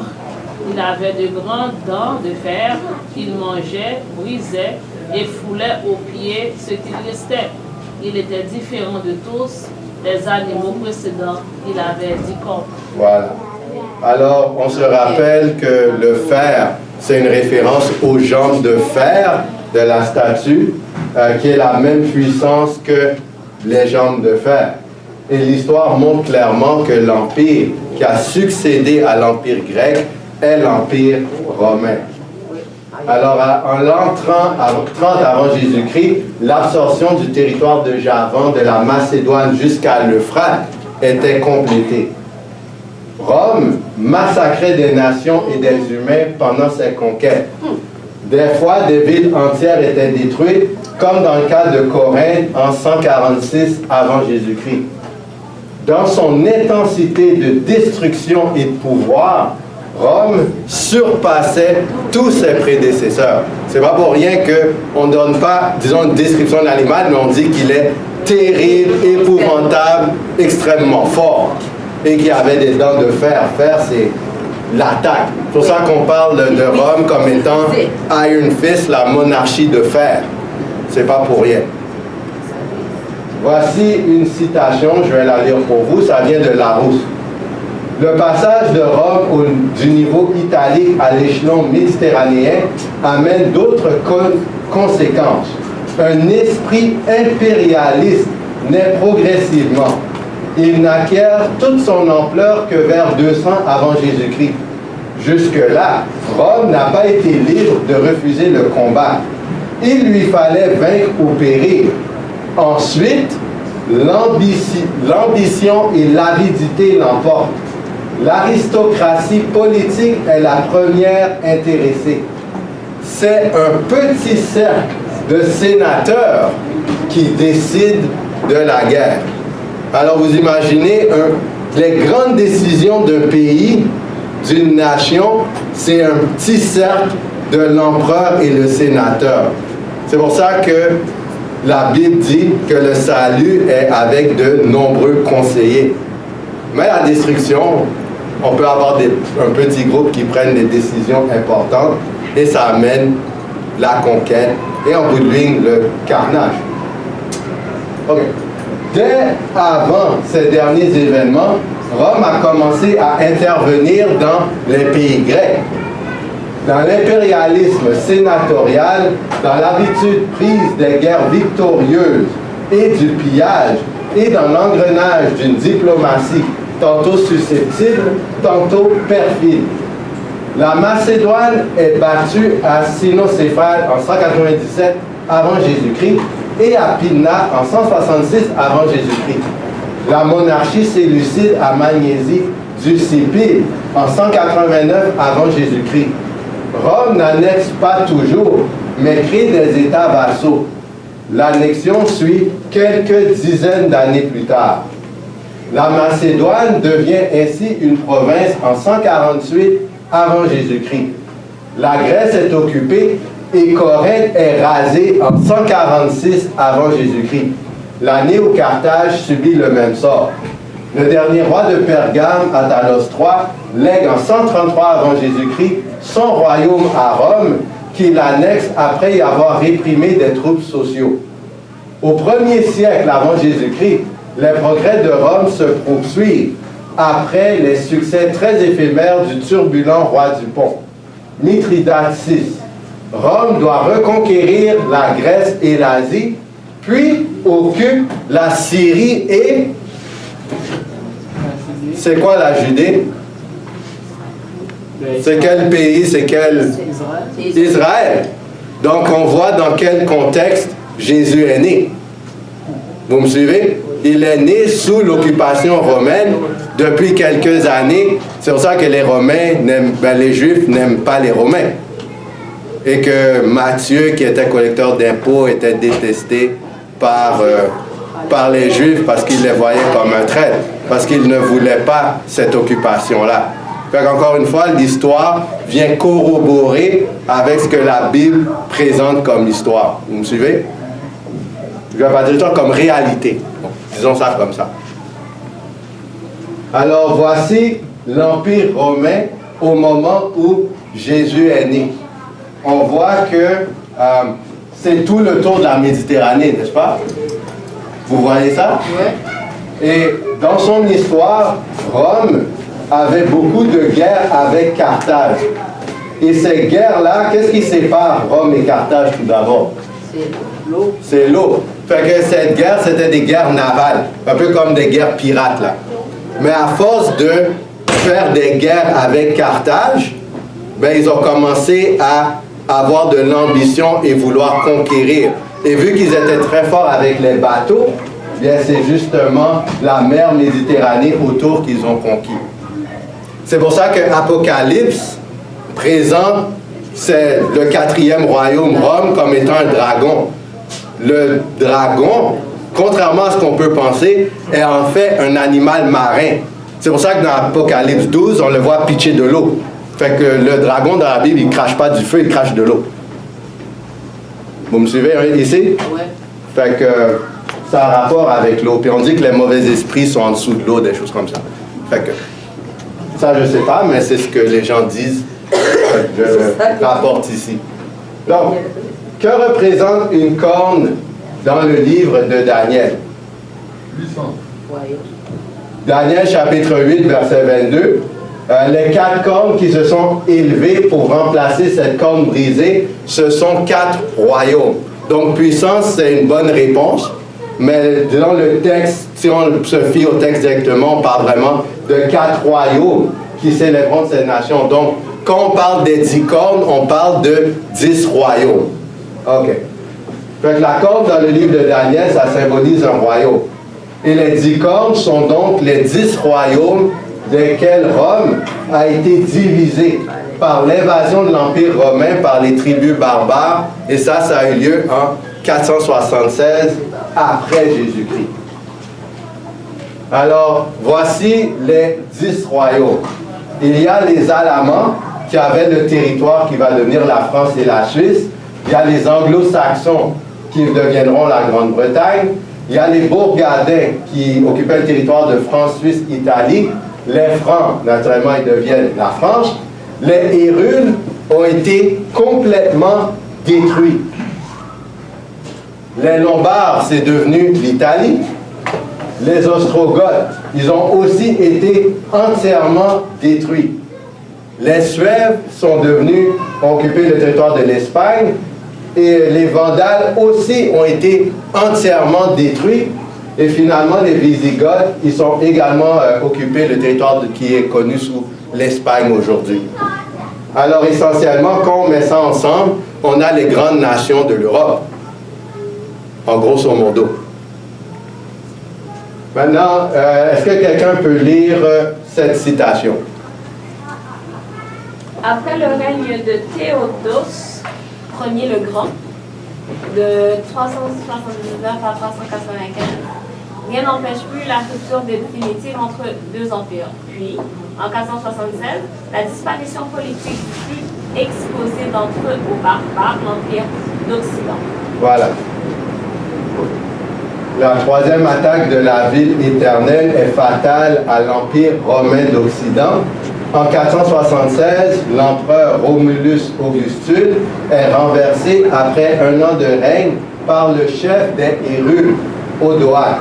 Il avait de grandes dents de fer, il mangeait, brisait et foulait aux pieds ce qu'il restait. Il était différent de tous les animaux précédents. Il avait 10 cornes. Voilà. Alors, on se rappelle que le fer, c'est une référence aux jambes de fer de la statue, qui est la même puissance que les jambes de fer. Et l'histoire montre clairement que l'empire qui a succédé à l'empire grec est l'empire romain. Alors, en l'an 30 avant Jésus-Christ, l'absorption du territoire de Javan, de la Macédoine jusqu'à l'Euphrate, était complétée. Rome massacrait des nations et des humains pendant ses conquêtes. Des fois, des villes entières étaient détruites, comme dans le cas de Corinthe en 146 avant Jésus-Christ. Dans son intensité de destruction et de pouvoir, Rome surpassait tous ses prédécesseurs. C'est pas pour rien qu'on ne donne pas, disons, une description de l'animal, mais on dit qu'il est terrible, épouvantable, extrêmement fort. et qui avait des dents de fer. Fer, c'est l'attaque. C'est pour ça qu'on parle de Rome comme étant Iron Fist, la monarchie de fer. C'est pas pour rien. Voici une citation, je vais la lire pour vous, ça vient de Larousse. Le passage de Rome du niveau italique à l'échelon méditerranéen amène d'autres conséquences. Un esprit impérialiste naît progressivement. Il n'acquiert toute son ampleur que vers 200 avant Jésus-Christ. Jusque-là, Rome n'a pas été libre de refuser le combat. Il lui fallait vaincre ou périr. Ensuite, l'ambition et l'avidité l'emportent. L'aristocratie politique est la première intéressée. C'est un petit cercle de sénateurs qui décident de la guerre. Alors vous imaginez, les grandes décisions d'un pays, d'une nation, c'est un petit cercle de l'empereur et le sénateur. C'est pour ça que la Bible dit que le salut est avec de nombreux conseillers. Mais la destruction, on peut avoir un petit groupe qui prennent des décisions importantes et ça amène la conquête et en bout de ligne, le carnage. OK. Dès avant ces derniers événements, Rome a commencé à intervenir dans les pays grecs. Dans l'impérialisme sénatorial, dans l'habitude prise des guerres victorieuses et du pillage, et dans l'engrenage d'une diplomatie tantôt susceptible, tantôt perfide. La Macédoine est battue à Cynocéphale en 197 avant Jésus-Christ et à Pydna en 166 avant Jésus-Christ. La monarchie séleucide à Magnésie du Sipile en 189 avant Jésus-Christ. Rome n'annexe pas toujours, mais crée des États vassaux. L'annexion suit quelques dizaines d'années plus tard. La Macédoine devient ainsi une province en 148 avant Jésus-Christ. La Grèce est occupée et Corinthe est rasée en 146 avant Jésus-Christ. L'année où Carthage subit le même sort. Le dernier roi de Pergame, Attalos III, lègue en 133 avant Jésus-Christ son royaume à Rome, qu'il annexe après y avoir réprimé des troubles sociaux. Au 1er siècle avant Jésus-Christ, les progrès de Rome se poursuivent après les succès très éphémères du turbulent roi du Pont, Mithridate VI. Rome doit reconquérir la Grèce et l'Asie, puis occupe la Syrie et... C'est quoi la Judée? C'est quel pays? C'est quel... Israël. Donc on voit dans quel contexte Jésus est né. Vous me suivez? Il est né sous l'occupation romaine depuis quelques années. C'est pour ça que les Romains les Juifs n'aiment pas les Romains. Et que Matthieu, qui était collecteur d'impôts, était détesté par les Juifs parce qu'ils les voyaient comme un traître, parce qu'ils ne voulaient pas cette occupation-là. Encore une fois, l'histoire vient corroborer avec ce que la Bible présente comme histoire. Vous me suivez? Je ne vais pas dire ça comme réalité. Bon, disons ça comme ça. Alors, voici l'Empire romain au moment où Jésus est né. On voit que c'est tout le tour de la Méditerranée, n'est-ce pas? Vous voyez ça? Oui. Et dans son histoire, Rome avait beaucoup de guerres avec Carthage. Et ces guerres-là, qu'est-ce qui sépare Rome et Carthage tout d'abord? C'est l'eau. C'est l'eau. Fait que cette guerre, c'était des guerres navales, un peu comme des guerres pirates, là. Mais à force de faire des guerres avec Carthage, ben, ils ont commencé à avoir de l'ambition et vouloir conquérir. Et vu qu'ils étaient très forts avec les bateaux, bien c'est justement la mer Méditerranée autour qu'ils ont conquis. C'est pour ça que Apocalypse présente le 4e royaume Rome comme étant un dragon. Le dragon, contrairement à ce qu'on peut penser, est en fait un animal marin. C'est pour ça que dans Apocalypse 12, on le voit pitcher de l'eau. Fait que le dragon dans la Bible, il ne crache pas du feu, il crache de l'eau. Vous me suivez ici? Ouais. Fait que ça a rapport avec l'eau. Puis on dit que les mauvais esprits sont en dessous de l'eau, des choses comme ça. Fait que, ça, je ne sais pas, mais c'est ce que les gens disent. Je rapporte ici. Donc, que représente une corne dans le livre de Daniel? 800. Daniel chapitre 8, verset 22. Les 4 cornes qui se sont élevées pour remplacer cette corne brisée, ce sont 4 royaumes. Donc, puissance, c'est une bonne réponse. Mais dans le texte, si on se fie au texte directement, on parle vraiment de 4 royaumes qui célébreront cette nation. Donc, quand on parle des 10 cornes, on parle de 10 royaumes. OK. Fait que la corne dans le livre de Daniel, ça symbolise un royaume. Et les 10 cornes sont donc les 10 royaumes desquels Rome a été divisé par l'invasion de l'Empire romain par les tribus barbares. Et ça a eu lieu en 476 après Jésus-Christ. Alors, voici les 10 royaumes. Il y a les Alamans qui avaient le territoire qui va devenir la France et la Suisse. Il y a les Anglo-Saxons qui deviendront la Grande-Bretagne. Il y a les Bourgadins qui occupaient le territoire de France, Suisse, Italie. Les Francs, naturellement, ils deviennent la France. Les Hérules ont été complètement détruits. Les Lombards, c'est devenu l'Italie. Les Ostrogoths, ils ont aussi été entièrement détruits. Les Suèves ont occupé le territoire de l'Espagne. Et les Vandales aussi ont été entièrement détruits. Et finalement, les Visigoths, ils ont également occupé le territoire qui est connu sous l'Espagne aujourd'hui. Alors, essentiellement, quand on met ça ensemble, on a les grandes nations de l'Europe, en grosso modo. Maintenant, est-ce que quelqu'un peut lire cette citation? Après le règne de Théodose Ier le Grand, de 379 à 395, rien n'empêche plus la rupture définitive entre deux empires. Puis, en 476, la disparition politique fut exposée d'entre eux aux barbares, l'Empire d'Occident. Voilà. La troisième attaque de la ville éternelle est fatale à l'Empire romain d'Occident. En 476, l'empereur Romulus Augustule est renversé après un an de règne par le chef des Hérules, Odoac,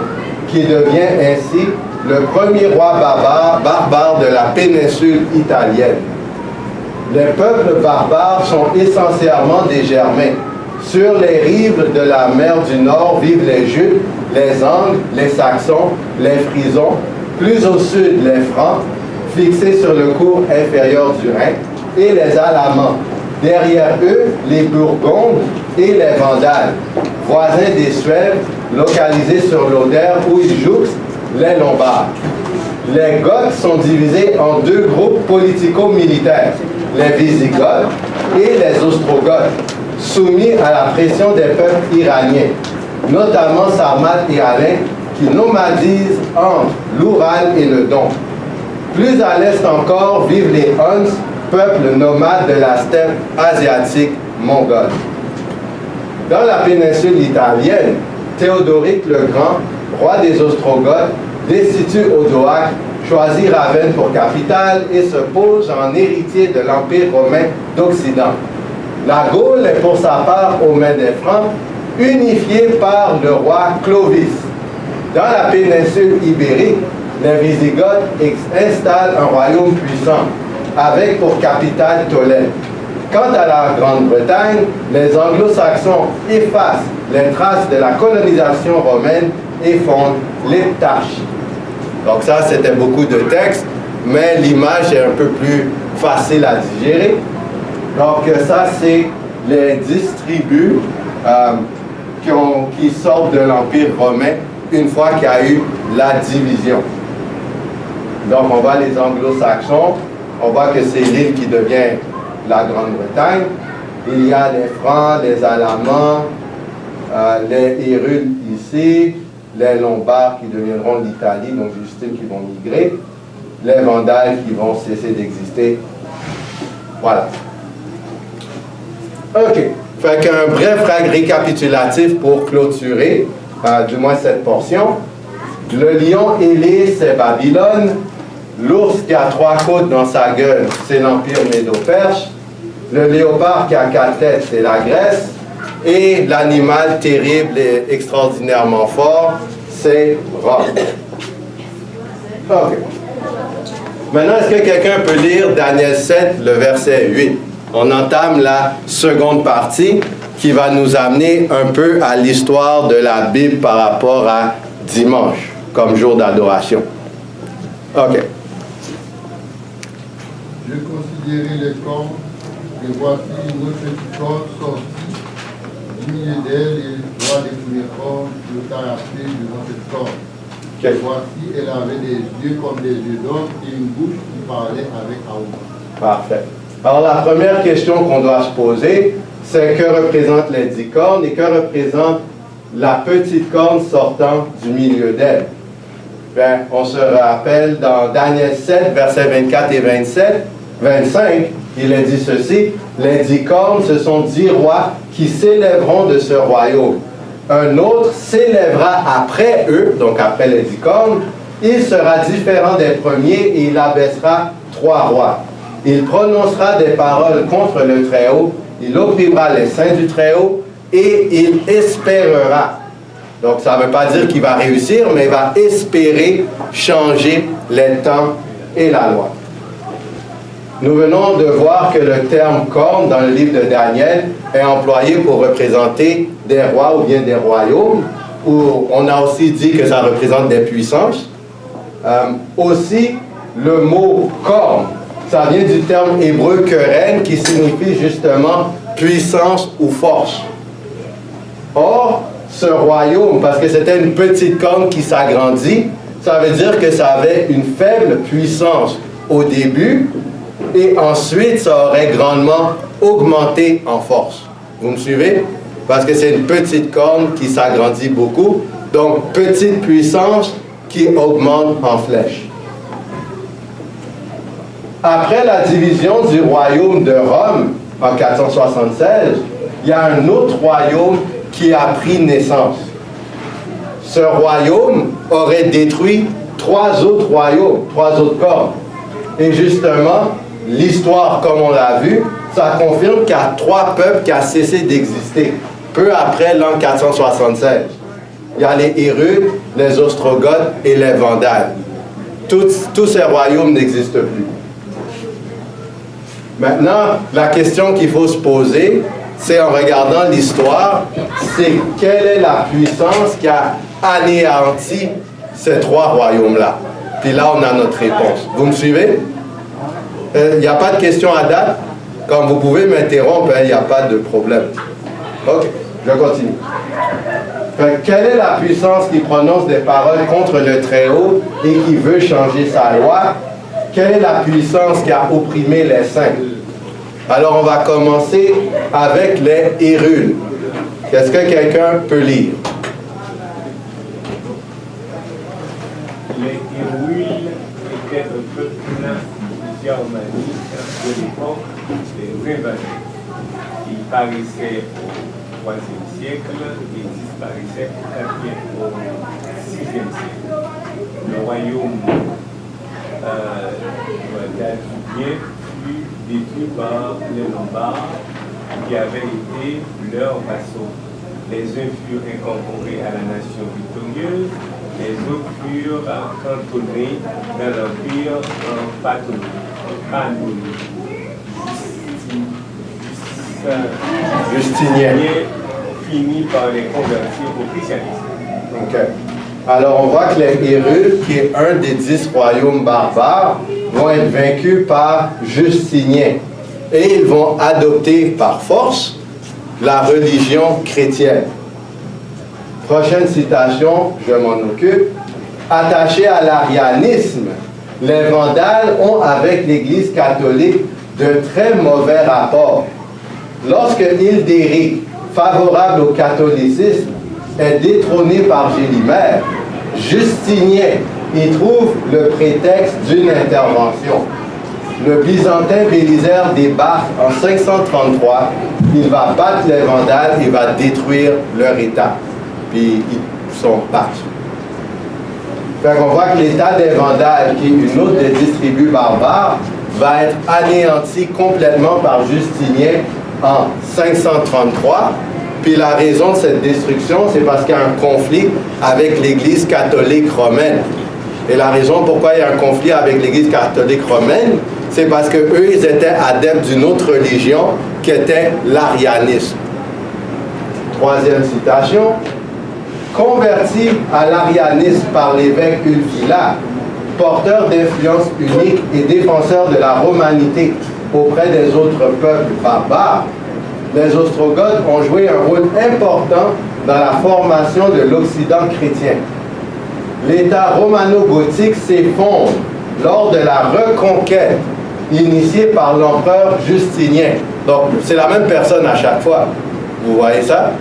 qui devient ainsi le premier roi barbare de la péninsule italienne. Les peuples barbares sont essentiellement des Germains. Sur les rives de la mer du Nord vivent les Jutes, les Angles, les Saxons, les Frisons, plus au sud les Francs, fixés sur le cours inférieur du Rhin, et les Alamans. Derrière eux, les Burgondes et les Vandales, voisins des Suèves, localisés sur l'Oder où ils jouxtent les Lombards. Les Goths sont divisés en deux groupes politico-militaires, les Visigoths et les Ostrogoths, soumis à la pression des peuples iraniens, notamment Sarmat et Alain, qui nomadisent entre l'Oural et le Don. Plus à l'est encore vivent les Huns, peuple nomade de la steppe asiatique mongole. Dans la péninsule italienne, Théodoric le Grand, roi des Ostrogoths, destitue Odoac, choisit Ravenne pour capitale et se pose en héritier de l'Empire romain d'Occident. La Gaule est pour sa part aux mains des Francs, unifiée par le roi Clovis. Dans la péninsule ibérique, les Visigoths installent un royaume puissant, avec pour capitale Tolède. Quant à la Grande-Bretagne, les Anglo-Saxons effacent les traces de la colonisation romaine et fondent l'Heptarchie. Donc ça, c'était beaucoup de textes, mais l'image est un peu plus facile à digérer. Donc ça, c'est les 10 tribus qui sortent de l'Empire romain une fois qu'il y a eu la division. Donc on voit les Anglo-Saxons, on voit que c'est l'île qui devient la Grande-Bretagne. Il y a les Francs, les Alamans, les Hérules ici, les Lombards qui deviendront l'Italie, donc Justine qui vont migrer, les Vandales qui vont cesser d'exister. Voilà. OK. Fait qu'un bref récapitulatif pour clôturer, du moins cette portion. Le lion ailé, c'est Babylone. L'ours qui a 3 côtes dans sa gueule, c'est l'Empire Médo-Perse. Le léopard qui a 4 têtes, c'est la Grèce. Et l'animal terrible et extraordinairement fort, c'est Rome. OK. Maintenant, est-ce que quelqu'un peut lire Daniel 7, le verset 8? On entame la seconde partie qui va nous amener un peu à l'histoire de la Bible par rapport à dimanche, comme jour d'adoration. OK. Je considérais les cornes, et voici une autre petite corne sortie du milieu d'elle, et je vois les premières cornes de caractère devant cette corne. Okay. Voici, elle avait des yeux comme des yeux d'homme et une bouche qui parlait avec arôme. Parfait. Alors, la première question qu'on doit se poser, c'est que représentent les 10 cornes et que représente la petite corne sortant du milieu d'elle. Bien, on se rappelle dans Daniel 7, versets 24 et 25, il est dit ceci: les 10 cornes, ce sont 10 rois qui s'élèveront de ce royaume. Un autre s'élèvera après eux, donc après les 10 cornes. Il sera différent des premiers et il abaissera 3 rois. Il prononcera des paroles contre le Très-Haut, il opprimera les saints du Très-Haut et il espérera. Donc ça ne veut pas dire qu'il va réussir, mais il va espérer changer les temps et la loi. Nous venons de voir que le terme corne dans le livre de Daniel est employé pour représenter des rois ou bien des royaumes, où on a aussi dit que ça représente des puissances. Aussi, le mot corne, ça vient du terme hébreu keren qui signifie justement puissance ou force. Or, ce royaume, parce que c'était une petite corne qui s'agrandit, ça veut dire que ça avait une faible puissance au début, et ensuite, ça aurait grandement augmenté en force. Vous me suivez? Parce que c'est une petite corne qui s'agrandit beaucoup. Donc, petite puissance qui augmente en flèche. Après la division du royaume de Rome en 476, il y a un autre royaume qui a pris naissance. Ce royaume aurait détruit 3 autres royaumes, 3 autres cornes. Et justement, l'histoire, comme on l'a vu, ça confirme qu'il y a 3 peuples qui ont cessé d'exister, peu après l'an 476. Il y a les Hérudes, les Ostrogoths et les Vandales. Tous ces royaumes n'existent plus. Maintenant, la question qu'il faut se poser, c'est en regardant l'histoire, c'est quelle est la puissance qui a anéanti ces 3 royaumes-là? Puis là, on a notre réponse. Vous me suivez? Il n'y a pas de question à date. Comme vous pouvez m'interrompre, il n'y a pas de problème. OK, je continue. Quelle est la puissance qui prononce des paroles contre le Très-Haut et qui veut changer sa loi? Quelle est la puissance qui a opprimé les saints? Alors, on va commencer avec les Hérules. Est-ce que quelqu'un peut lire? Les Hérules étaient un peuple germanique de l'époque des Révanais. Ils paraissaient au IIIe siècle et disparaissaient au VIe siècle. Le royaume d'Albien fut détruit par les Lombards qui avaient été leurs vassaux. Les uns furent incorporés à la nation victorieuse, les autres furent cantonnés dans l'empire Justinien finit par les convertir au christianisme. OK. Alors, on voit que les Hérules, qui est un des 10 royaumes barbares, vont être vaincus par Justinien. Et ils vont adopter par force la religion chrétienne. Prochaine citation, je m'en occupe. Attaché à l'arianisme, les Vandales ont avec l'Église catholique de très mauvais rapports. Lorsque Hildéric, favorable au catholicisme, est détrôné par Gélimère, Justinien y trouve le prétexte d'une intervention. Le Byzantin Bélisaire débarque en 533, il va battre les Vandales et va détruire leur État. Puis ils sont battus. Fait qu'on voit que l'état des Vandales, qui est une autre des 10 tribus barbares, va être anéanti complètement par Justinien en 533. Puis la raison de cette destruction, c'est parce qu'il y a un conflit avec l'Église catholique romaine. Et la raison pourquoi il y a un conflit avec l'Église catholique romaine, c'est parce qu'eux, ils étaient adeptes d'une autre religion qui était l'arianisme. Troisième citation. Converti à l'arianisme par l'évêque Ulfila, porteur d'influence unique et défenseur de la romanité auprès des autres peuples barbares, les Ostrogoths ont joué un rôle important dans la formation de l'Occident chrétien. L'État romano-gothique s'effondre lors de la reconquête initiée par l'empereur Justinien. Donc, c'est la même personne à chaque fois. Vous voyez ça?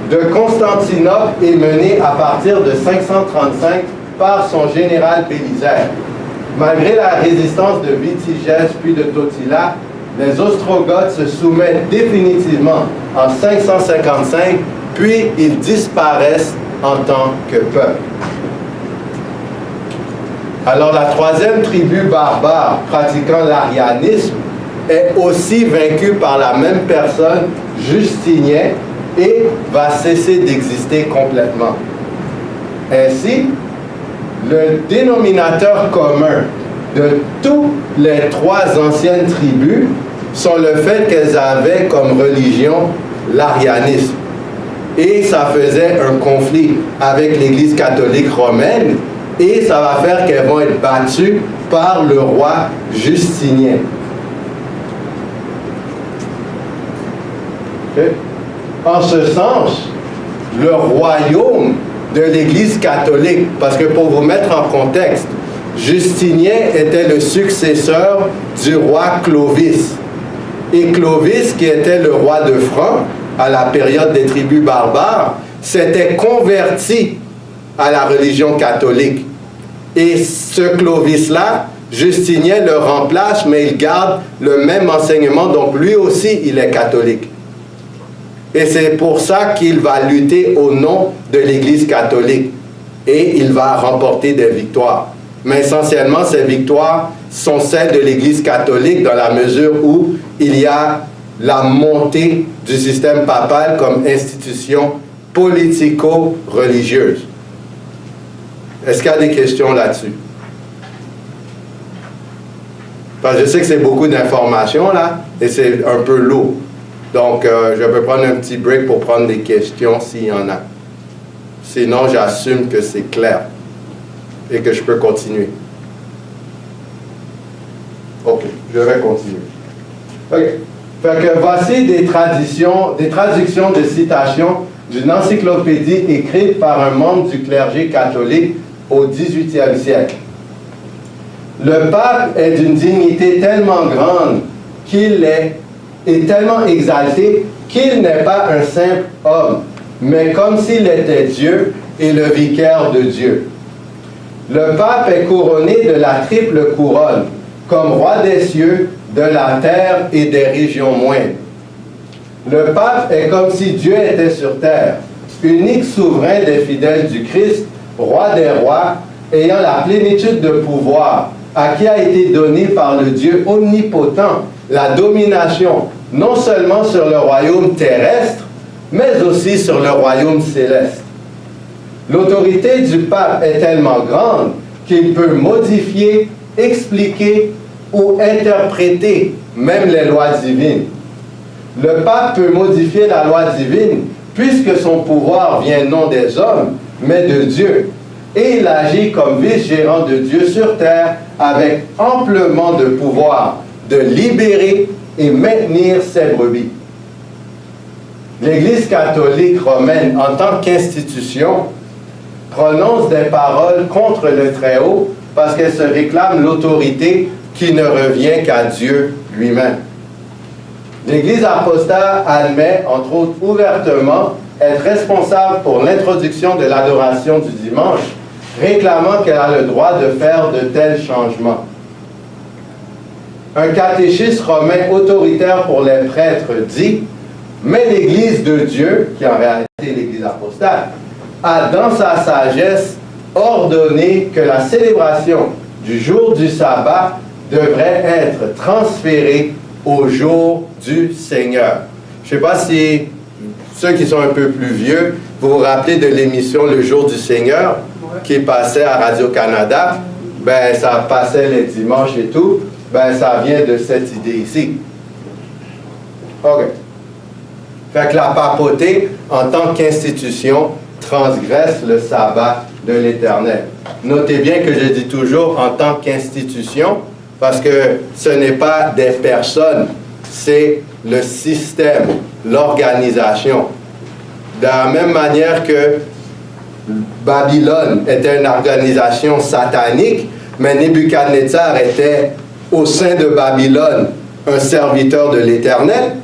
De Constantinople est menée à partir de 535 par son général Bélisaire. Malgré la résistance de Vitigès puis de Totila, les Ostrogoths se soumettent définitivement en 555, puis ils disparaissent en tant que peuple. Alors la troisième tribu barbare pratiquant l'arianisme est aussi vaincue par la même personne, Justinien, et va cesser d'exister complètement. Ainsi, le dénominateur commun de toutes les trois anciennes tribus sont le fait qu'elles avaient comme religion l'arianisme. Et ça faisait un conflit avec l'Église catholique romaine, et ça va faire qu'elles vont être battues par le roi Justinien. Okay. En ce sens, le royaume de l'Église catholique, parce que pour vous mettre en contexte, Justinien était le successeur du roi Clovis. Et Clovis, qui était le roi de Franc, à la période des tribus barbares, s'était converti à la religion catholique. Et ce Clovis-là, Justinien le remplace, mais il garde le même enseignement, donc lui aussi, il est catholique. Et c'est pour ça qu'il va lutter au nom de l'Église catholique. Et il va remporter des victoires. Mais essentiellement, ces victoires sont celles de l'Église catholique dans la mesure où il y a la montée du système papal comme institution politico-religieuse. Est-ce qu'il y a des questions là-dessus? Parce que je sais que c'est beaucoup d'informations là, et c'est un peu lourd. Donc, je peux prendre un petit break pour prendre des questions s'il y en a. Sinon, j'assume que c'est clair et que je peux continuer. OK, je vais continuer. OK. Fait que voici des traductions de citations d'une encyclopédie écrite par un membre du clergé catholique au XVIIIe siècle. Le pape est d'une dignité tellement grande qu'il est tellement exalté qu'il n'est pas un simple homme, mais comme s'il était Dieu et le vicaire de Dieu. Le pape est couronné de la triple couronne, comme roi des cieux, de la terre et des régions moindres. Le pape est comme si Dieu était sur terre, unique souverain des fidèles du Christ, roi des rois, ayant la plénitude de pouvoir, à qui a été donné par le Dieu omnipotent la domination, non seulement sur le royaume terrestre, mais aussi sur le royaume céleste. L'autorité du pape est tellement grande qu'il peut modifier, expliquer ou interpréter même les lois divines. Le pape peut modifier la loi divine puisque son pouvoir vient non des hommes, mais de Dieu. Et il agit comme vice-gérant de Dieu sur terre avec amplement de pouvoir de libérer et maintenir ses brebis. L'Église catholique romaine, en tant qu'institution, prononce des paroles contre le Très-Haut parce qu'elle se réclame l'autorité qui ne revient qu'à Dieu lui-même. L'Église apostale admet, entre autres ouvertement, être responsable pour l'introduction de l'adoration du dimanche, réclamant qu'elle a le droit de faire de tels changements. Un catéchisme romain autoritaire pour les prêtres dit « Mais l'Église de Dieu, qui en réalité est l'Église apostale, a dans sa sagesse ordonné que la célébration du jour du sabbat devrait être transférée au jour du Seigneur. Je ne sais pas si ceux qui sont un peu plus vieux, vous vous rappelez de l'émission Le Jour du Seigneur qui passait à Radio-Canada. Ben, ça passait les dimanches et tout. Ben, ça vient de cette idée ici. OK. Fait que la papauté, en tant qu'institution, transgresse le sabbat de l'Éternel. Notez bien que je dis toujours en tant qu'institution, parce que ce n'est pas des personnes, c'est le système, l'organisation. De la même manière que Babylone était une organisation satanique, mais Nebuchadnezzar était au sein de Babylone un serviteur de l'Éternel,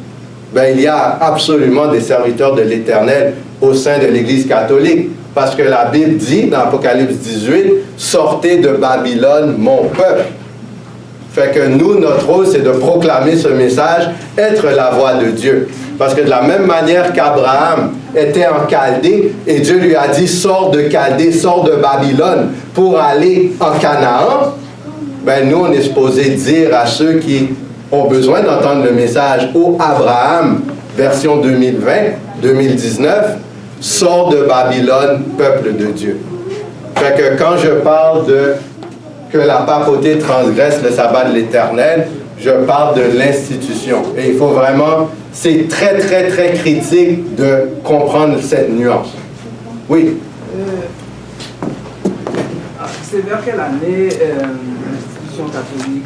ben, il y a absolument des serviteurs de l'Éternel au sein de l'Église catholique. Parce que la Bible dit, dans Apocalypse 18, « Sortez de Babylone, mon peuple ». Fait que nous, notre rôle, c'est de proclamer ce message, être la voix de Dieu. Parce que de la même manière qu'Abraham était en Chaldée, et Dieu lui a dit, sors de Chaldée, sors de Babylone, pour aller en Canaan, ben nous, on est supposé dire à ceux qui ont besoin d'entendre le message, ô Abraham, version 2020, 2019, sors de Babylone, peuple de Dieu. Fait que quand je parle de que la papauté transgresse le sabbat de l'Éternel, je parle de l'institution. Et il faut vraiment, c'est très, très, très critique de comprendre cette nuance. Oui? C'est vers quelle année l'institution catholique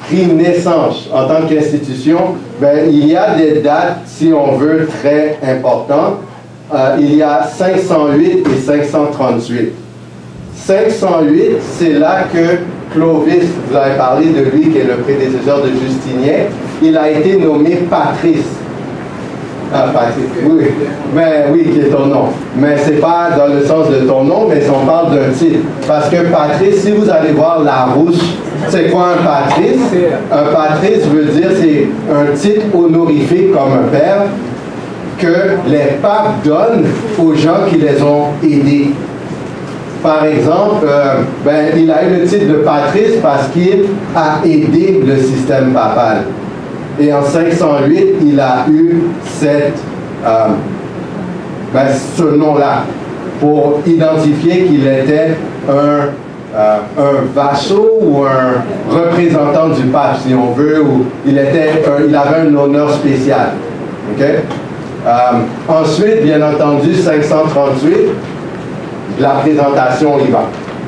pris naissance en tant qu'institution? Ben, il y a des dates, si on veut, très importantes. Il y a 508 et 538. 508, c'est là que Clovis, vous avez parlé de lui, qui est le prédécesseur de Justinien, il a été nommé Patrice. Ah, Patrice, oui. Mais oui, qui est ton nom. Mais c'est pas dans le sens de ton nom, mais on parle d'un titre. Parce que Patrice, si vous allez voir Larousse, c'est quoi un Patrice? Un Patrice veut dire, c'est un titre honorifique comme un père que les papes donnent aux gens qui les ont aidés. Par exemple, ben, il a eu le titre de Patrice parce qu'il a aidé le système papal. Et en 508, il a eu ce nom-là pour identifier qu'il était un vassau ou un représentant du pape, si on veut, ou il avait un honneur spécial. Okay? Ensuite, bien entendu, 538, la présentation y va.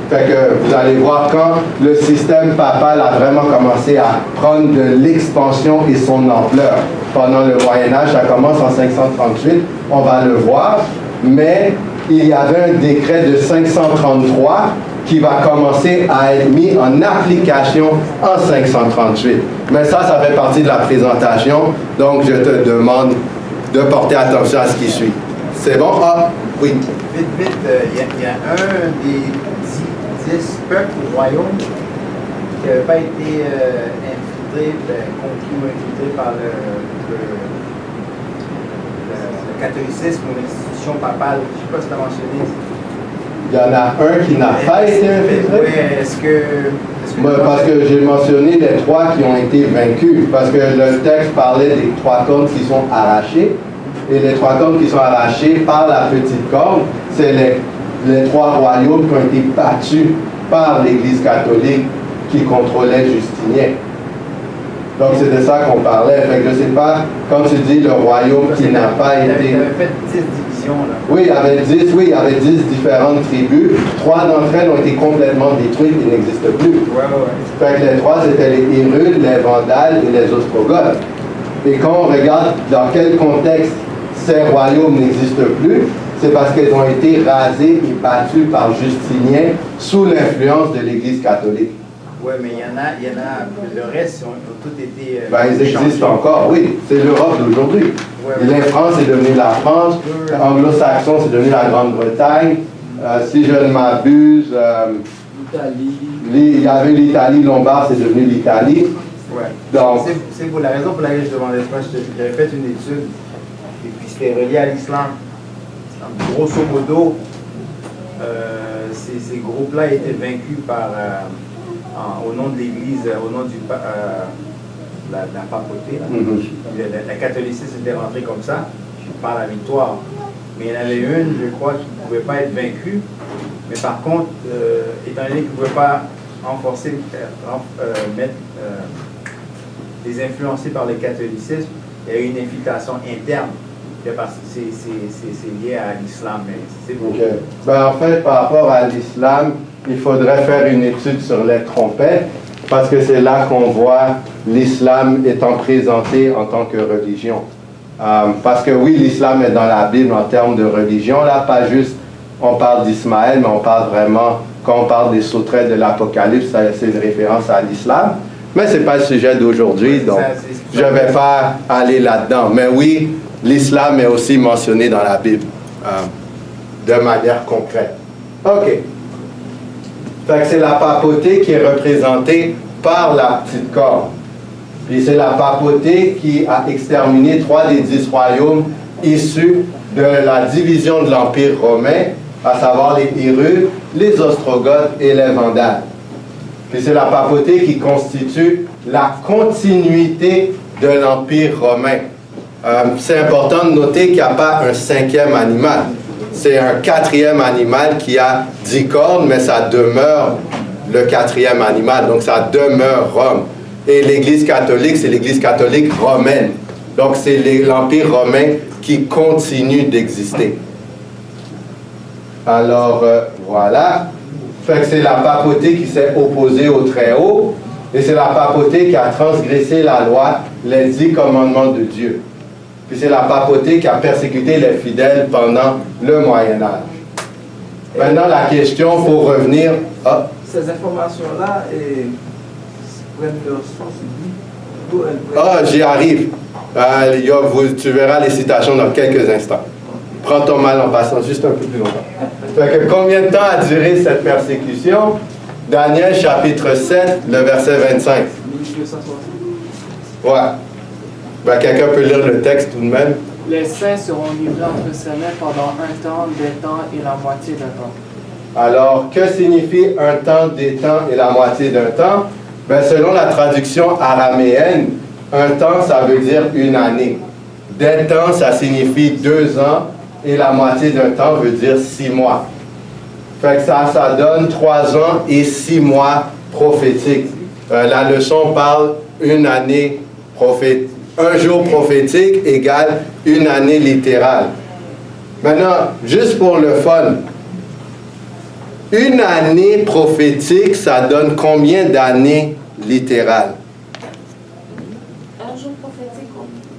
Fait que vous allez voir quand le système papal a vraiment commencé à prendre de l'expansion et son ampleur. Pendant le Moyen-Âge, ça commence en 538, on va le voir, mais il y avait un décret de 533 qui va commencer à être mis en application en 538. Mais ça fait partie de la présentation, donc je te demande de porter attention à ce qui suit. C'est bon? Ah, oui. Vite, il y a un des 10 peuples ou royaumes qui n'avait pas été infiltré, conquis ou infiltré par le catholicisme ou l'institution papale. Je ne sais pas si tu as mentionné. Il y en a un qui n'a pas été infiltré? Oui, est-ce que parce que j'ai mentionné les 3 qui ont été vaincus, parce que le texte parlait des 3 cornes qui sont arrachées, et les 3 cornes qui sont arrachées par la petite corne, c'est les 3 royaumes qui ont été battus par l'Église catholique qui contrôlait Justinien. Donc c'est de ça qu'on parlait. Fait que je ne sais pas, quand tu dis le royaume qui n'a pas été... Il avait fait 10 divisions, là. Oui, il y avait 10 différentes tribus. 3 d'entre elles ont été complètement détruites et n'existent plus. Ouais. Fait que les 3, c'était les Hérules, les Vandales et les Ostrogoths. Et quand on regarde dans quel contexte ces royaumes n'existent plus, c'est parce qu'ils ont été rasés et battus par Justinien sous l'influence de l'Église catholique. Oui, mais il y en a, le reste, ont tout été... Ils existent encore, oui. C'est l'Europe d'aujourd'hui. La France est devenue la France, anglo-saxon c'est devenu la Grande-Bretagne. Si je ne m'abuse, il y avait l'Italie lombarde, c'est devenu l'Italie. Ouais. Donc, c'est pour la raison pour laquelle je demandais ça. J'avais fait une étude et puis c'était relié à l'islam. Grosso modo, ces groupes-là étaient vaincus au nom de l'Église, au nom la papauté. La catholicisme était rentré comme ça, par la victoire. Mais il y en avait une, je crois, qui ne pouvait pas être vaincue. Mais par contre, étant donné qu'ils ne pouvaient pas les influencer par le catholicisme, il y a eu une infiltration interne. Parce que c'est lié à l'islam. Okay. Ben, en fait, par rapport à l'islam, il faudrait faire une étude sur les trompettes, parce que c'est là qu'on voit l'islam étant présenté en tant que religion. Parce que oui, l'islam est dans la Bible en termes de religion, là, pas juste on parle d'Ismaël, mais on parle vraiment, quand on parle des sauterelles de l'Apocalypse, c'est une référence à l'islam. Mais ce n'est pas le sujet d'aujourd'hui, donc je ne vais pas aller là-dedans. Mais oui, l'islam est aussi mentionné dans la Bible, de manière concrète. OK. Fait que c'est la papauté qui est représentée par la petite corne. Puis c'est la papauté qui a exterminé 3 des 10 royaumes issus de la division de l'Empire romain, à savoir les Hérules, les Ostrogoths et les Vandales. Puis c'est la papauté qui constitue la continuité de l'Empire romain. C'est important de noter qu'il n'y a pas un 5e animal. C'est un 4e animal qui a 10 cornes, mais ça demeure le 4e animal. Donc ça demeure Rome. Et l'Église catholique, c'est l'Église catholique romaine. Donc c'est l'Empire romain qui continue d'exister. Alors voilà. Fait que c'est la papauté qui s'est opposée au Très-Haut. Et c'est la papauté qui a transgressé la loi, les 10 commandements de Dieu. Puis c'est la papauté qui a persécuté les fidèles pendant le Moyen-Âge. Maintenant, la question pour revenir... Ces informations-là prennent leur source d'où elles Ah, prennent... j'y arrive. Tu verras les citations dans quelques instants. Prends ton mal en passant juste un peu plus longtemps. Fait que combien de temps a duré cette persécution? Daniel chapitre 7, le verset 25. 1260. Ouais. Ben, quelqu'un peut lire le texte tout de même. Les saints seront livrés entre ses mains pendant un temps, des temps et la moitié d'un temps. Alors, que signifie un temps, des temps et la moitié d'un temps? Ben, selon la traduction araméenne, un temps, ça veut dire une année. Des temps, ça signifie 2 ans, et la moitié d'un temps veut dire 6 mois. Fait que ça donne 3 ans et 6 mois prophétiques. La leçon parle une année prophétique. Un jour prophétique égale une année littérale. Maintenant, juste pour le fun, une année prophétique, ça donne combien d'années littérales? Un jour prophétique.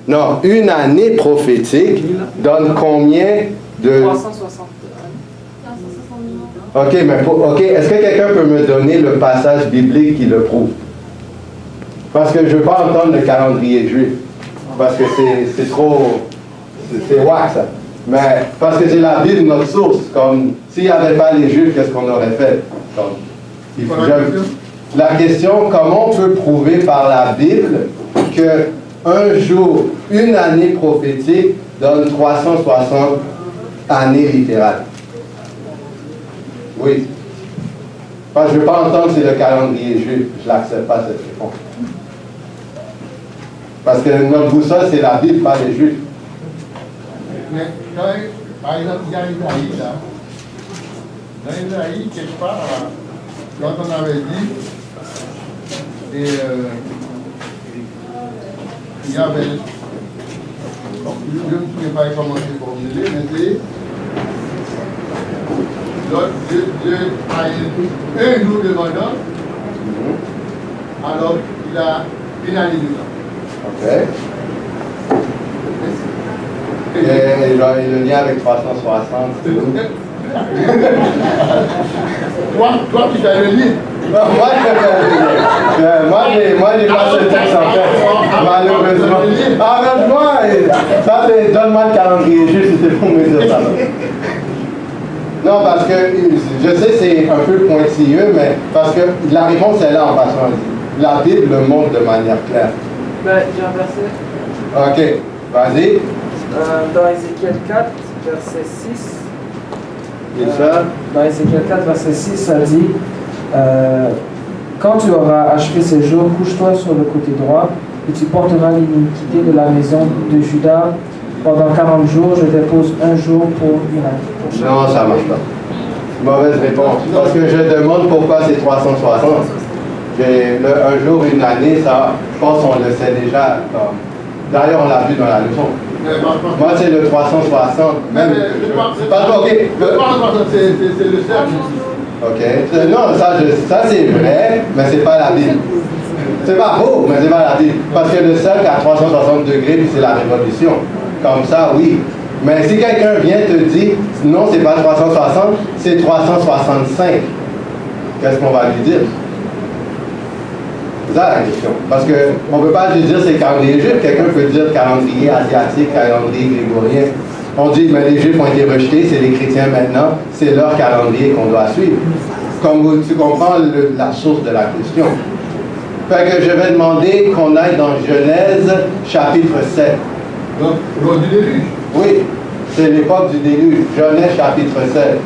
Non, une année prophétique donne combien de... 360. OK, mais est-ce que quelqu'un peut me donner le passage biblique qui le prouve? Parce que je ne veux pas entendre le calendrier juif. Parce que c'est trop... C'est wack, ça. Mais parce que c'est la Bible, notre source. Comme s'il n'y avait pas les Juifs, qu'est-ce qu'on aurait fait? La question, comment on peut prouver par la Bible que un jour, une année prophétique donne 360 années littérales? Oui. Enfin, je ne veux pas entendre c'est le calendrier juif. Je n'accepte pas cette réponse. Parce que notre boussole, c'est la Bible, pas les Juifs. Mais par exemple, il y a Isaïe là. Dans Isaïe, quelque part, quand on avait dit, et, il y avait, je ne me souviens pas comment c'est formulé, mais c'est Dieu a un jour de bonheur, alors il a une année de temps. OK. Et le lien avec 360. Toi, tu fais le lien. Non, moi, je fais le lien. Moi, j'ai pas ce texte en fait. Malheureusement. Arrête-moi. Donne-moi le calendrier juste, c'était pour me dire ça. Non, parce que je sais c'est un peu pointilleux, mais parce que la réponse est là en passant. La Bible le montre de manière claire. Ben, j'ai un verset. OK, vas-y. Dans Ézéchiel 4, verset 6, Dans Ézéchiel 4, verset 6, ça dit quand tu auras achevé ces jours, couche-toi sur le côté droit et tu porteras l'iniquité de la maison de Juda. Pendant 40 jours, je dépose un jour pour une année. Non, ça ne marche pas. Mauvaise réponse. Parce que je demande pourquoi c'est 360. Un jour, une année, ça, je pense qu'on le sait déjà. D'ailleurs, on l'a vu dans la leçon. Moi, c'est le 360. Même. Ok. C'est le cercle. Ok. Non, ça c'est vrai, mais c'est pas la Bible. C'est pas faux, mais c'est pas la Bible. Parce que le cercle à 360 degrés, puis c'est la révolution. Comme ça, oui. Mais si quelqu'un vient te dire, non, c'est pas 360, c'est 365, qu'est-ce qu'on va lui dire? C'est ça la question. Parce qu'on ne peut pas juste dire c'est calendrier juif. Quelqu'un peut dire calendrier asiatique, calendrier grégorien. On dit, mais les juifs ont été rejetés, c'est les chrétiens maintenant, c'est leur calendrier qu'on doit suivre. Comme tu comprends la source de la question. Fait que je vais demander qu'on aille dans Genèse chapitre 7. Donc, lors du déluge? Oui, c'est l'époque du déluge. Genèse chapitre 7.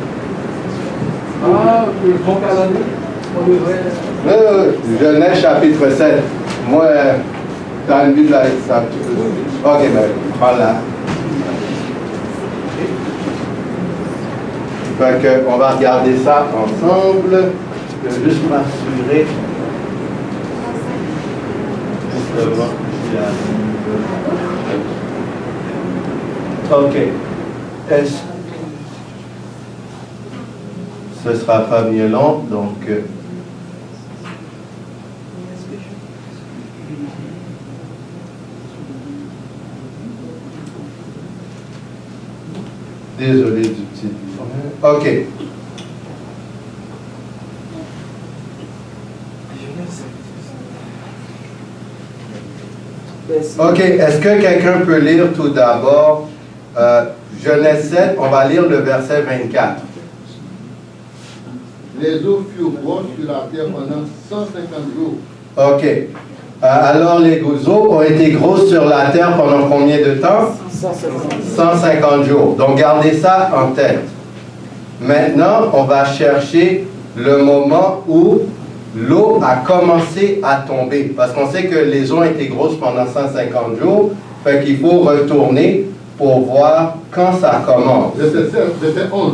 Ah, le bon calendrier. On devrait... Genèse chapitre 7. Moi, dans une Bible, ça... Ok, mais voilà. Fait que, on va regarder ça ensemble. Je vais juste m'assurer. Ok. Ce sera pas mieux long, donc... Désolé du petit... Ok. Ok, est-ce que quelqu'un peut lire tout d'abord Genèse 7, on va lire le verset 24. Les eaux furent grosses sur la terre pendant 150 jours. Ok. Alors les eaux ont été grosses sur la terre pendant combien de temps? 150 jours. Donc gardez ça en tête. Maintenant, on va chercher le moment où l'eau a commencé à tomber. Parce qu'on sait que les eaux ont été grosses pendant 150 jours. Fait qu'il faut retourner pour voir quand ça commence. Verset 11.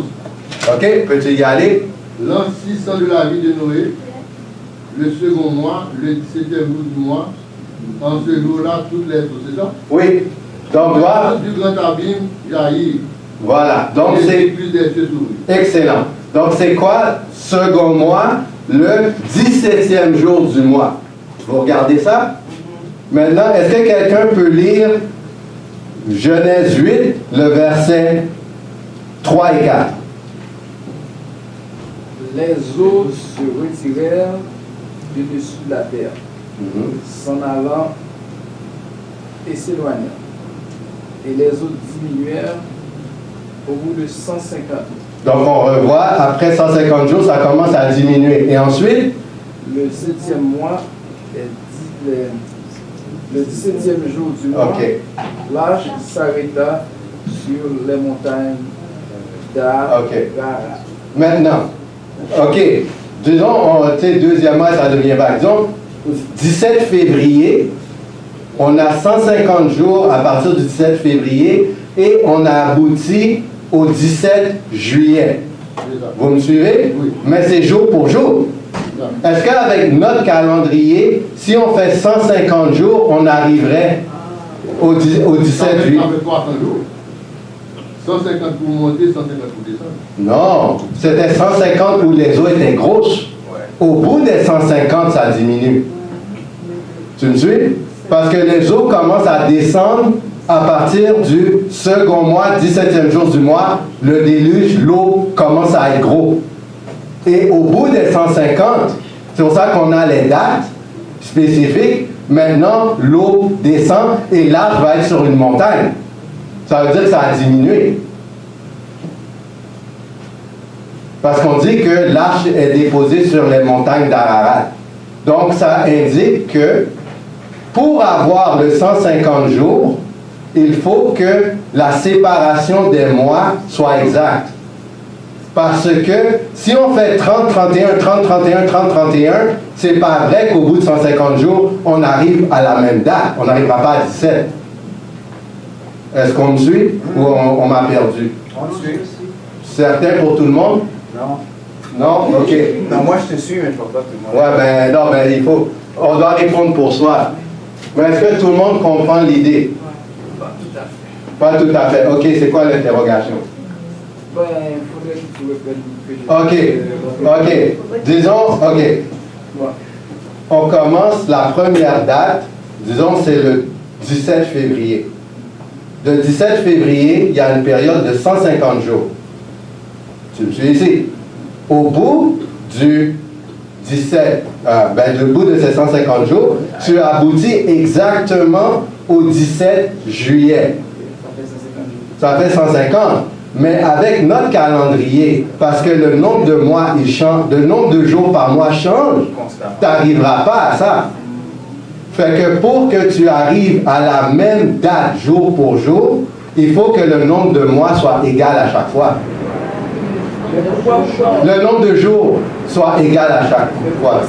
Ok, peux-tu y aller? L'an 600 de la vie de Noé, le second mois, le 17e jour du mois, en ce jour-là, toutes les eaux, c'est ça? Oui. Donc, voilà. Du grand abîme jaillit. Voilà. Donc, c'est excellent. Donc, c'est quoi? Second mois, le 17e jour du mois. Vous regardez ça? Maintenant, est-ce que quelqu'un peut lire Genèse 8, le verset 3 et 4? Les eaux se retirèrent du dessus de la terre, s'en allant et s'éloignant. Et les eaux diminuèrent au bout de 150 jours. Donc on revoit, après 150 jours, ça commence à diminuer. Et ensuite? Le 7e mois le 17e jour du mois, l'âge s'arrêta sur les montagnes d'Ararat. Maintenant, disons, deuxièmement, ça devient vague. Disons, 17 février, on a 150 jours à partir du 17 février et on a abouti au 17 juillet. Vous me suivez? Oui. Mais c'est jour pour jour. Est-ce qu'avec notre calendrier, si on fait 150 jours, on arriverait au 17 juillet? 150 pour monter, 150 pour descendre. Non, c'était 150 où les eaux étaient grosses. Au bout des 150, ça diminue. Tu me suis? Parce que les eaux commencent à descendre à partir du second mois, 17e jour du mois, le déluge, l'eau commence à être gros. Et au bout des 150, c'est pour ça qu'on a les dates spécifiques. Maintenant, l'eau descend et l'arche va être sur une montagne. Ça veut dire que ça a diminué. Parce qu'on dit que l'arche est déposée sur les montagnes d'Ararat. Donc, ça indique que pour avoir le 150 jours, il faut que la séparation des mois soit exacte. Parce que si on fait 30, 31, 30, 31, 30, 31, c'est pas vrai qu'au bout de 150 jours, on arrive à la même date. On n'arrivera pas à 17. Est-ce qu'on me suit ou on m'a perdu? On te suit. Certain pour tout le monde? Non. Non? OK. Non, moi je te suis, mais je ne vois pas tout le monde. Ouais, ben non, ben il faut. On doit répondre pour soi. Mais est-ce que tout le monde comprend l'idée? Pas tout à fait. Pas tout à fait. OK, c'est quoi l'interrogation? Ben, il faudrait que tu répètes. OK. Disons, OK. On commence la première date, disons c'est le 17 février. De 17 février, il y a une période de 150 jours. Tu me suis ici. Au bout du 17, le bout de ces 150 jours, tu aboutis exactement au 17 juillet. Ça fait 150. Mais avec notre calendrier, parce que le nombre de mois, il change, le nombre de jours par mois change, tu n'arriveras pas à ça. Fait que pour que tu arrives à la même date jour pour jour, il faut que le nombre de mois soit égal à chaque fois. Le nombre de jours soit égal à chaque fois.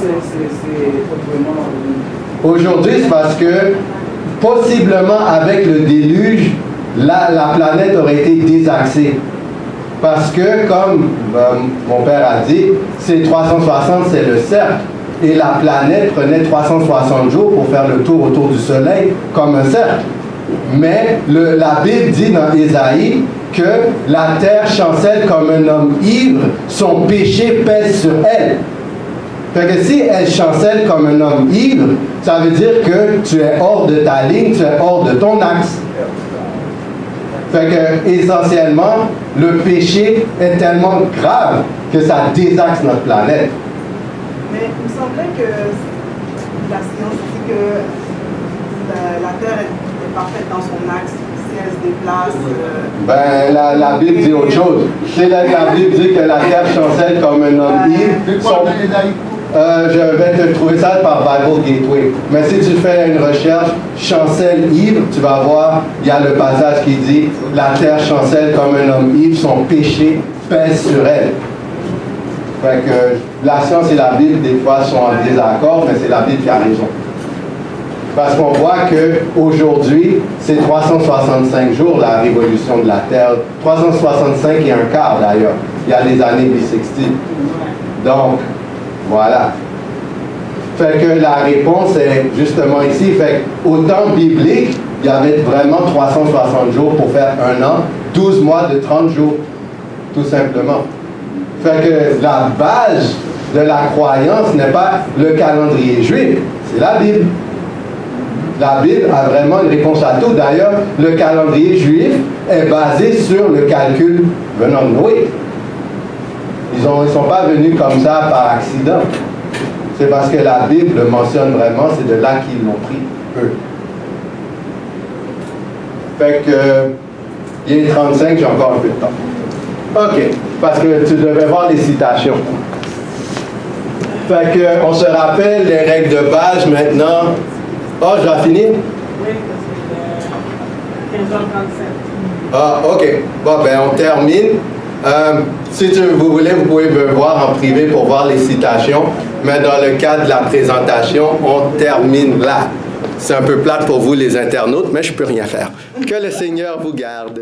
Aujourd'hui, c'est parce que possiblement avec le déluge, la planète aurait été désaxée. Parce que, comme mon père a dit, c'est 360, c'est le cercle. Et la planète prenait 360 jours pour faire le tour autour du Soleil comme un cercle. Mais la Bible dit dans Ésaïe que la terre chancelle comme un homme ivre, son péché pèse sur elle. Fait que si elle chancelle comme un homme ivre, ça veut dire que tu es hors de ta ligne, tu es hors de ton axe. Fait que, essentiellement, le péché est tellement grave que ça désaxe notre planète. Mais il me semblait que la science dit que la Terre est parfaite dans son axe. Si elle se déplace... La Bible dit autre chose. Si la Bible dit que la Terre chancelle comme un homme ivre, je vais te trouver ça par Bible Gateway. Mais si tu fais une recherche chancelle ivre, tu vas voir, il y a le passage qui dit la terre chancelle comme un homme ivre, son péché pèse sur elle. Fait que la science et la Bible, des fois, sont en désaccord, mais c'est la Bible qui a raison. Parce qu'on voit qu'aujourd'hui, c'est 365 jours la révolution de la Terre. 365 et un quart d'ailleurs. Il y a les années bissextiles. Donc, voilà. Fait que la réponse est justement ici. Fait qu'au temps biblique, il y avait vraiment 360 jours pour faire un an, 12 mois de 30 jours, tout simplement. Fait que la base de la croyance n'est pas le calendrier juif, c'est la Bible. La Bible a vraiment une réponse à tout. D'ailleurs, le calendrier juif est basé sur le calcul venant de Noé. Ils ne sont pas venus comme ça par accident. C'est parce que la Bible le mentionne vraiment, c'est de là qu'ils l'ont pris, eux. Fait que, il est 35, j'ai encore un peu de temps. OK, parce que tu devais voir les citations. Fait que, on se rappelle les règles de base maintenant. Oh, je dois finir? Oui, parce que 15h37. Ah, OK. Bon, ben, on termine. Si vous voulez, vous pouvez me voir en privé pour voir les citations. Mais dans le cadre de la présentation, on termine là. C'est un peu plate pour vous, les internautes, mais je ne peux rien faire. Que le Seigneur vous garde.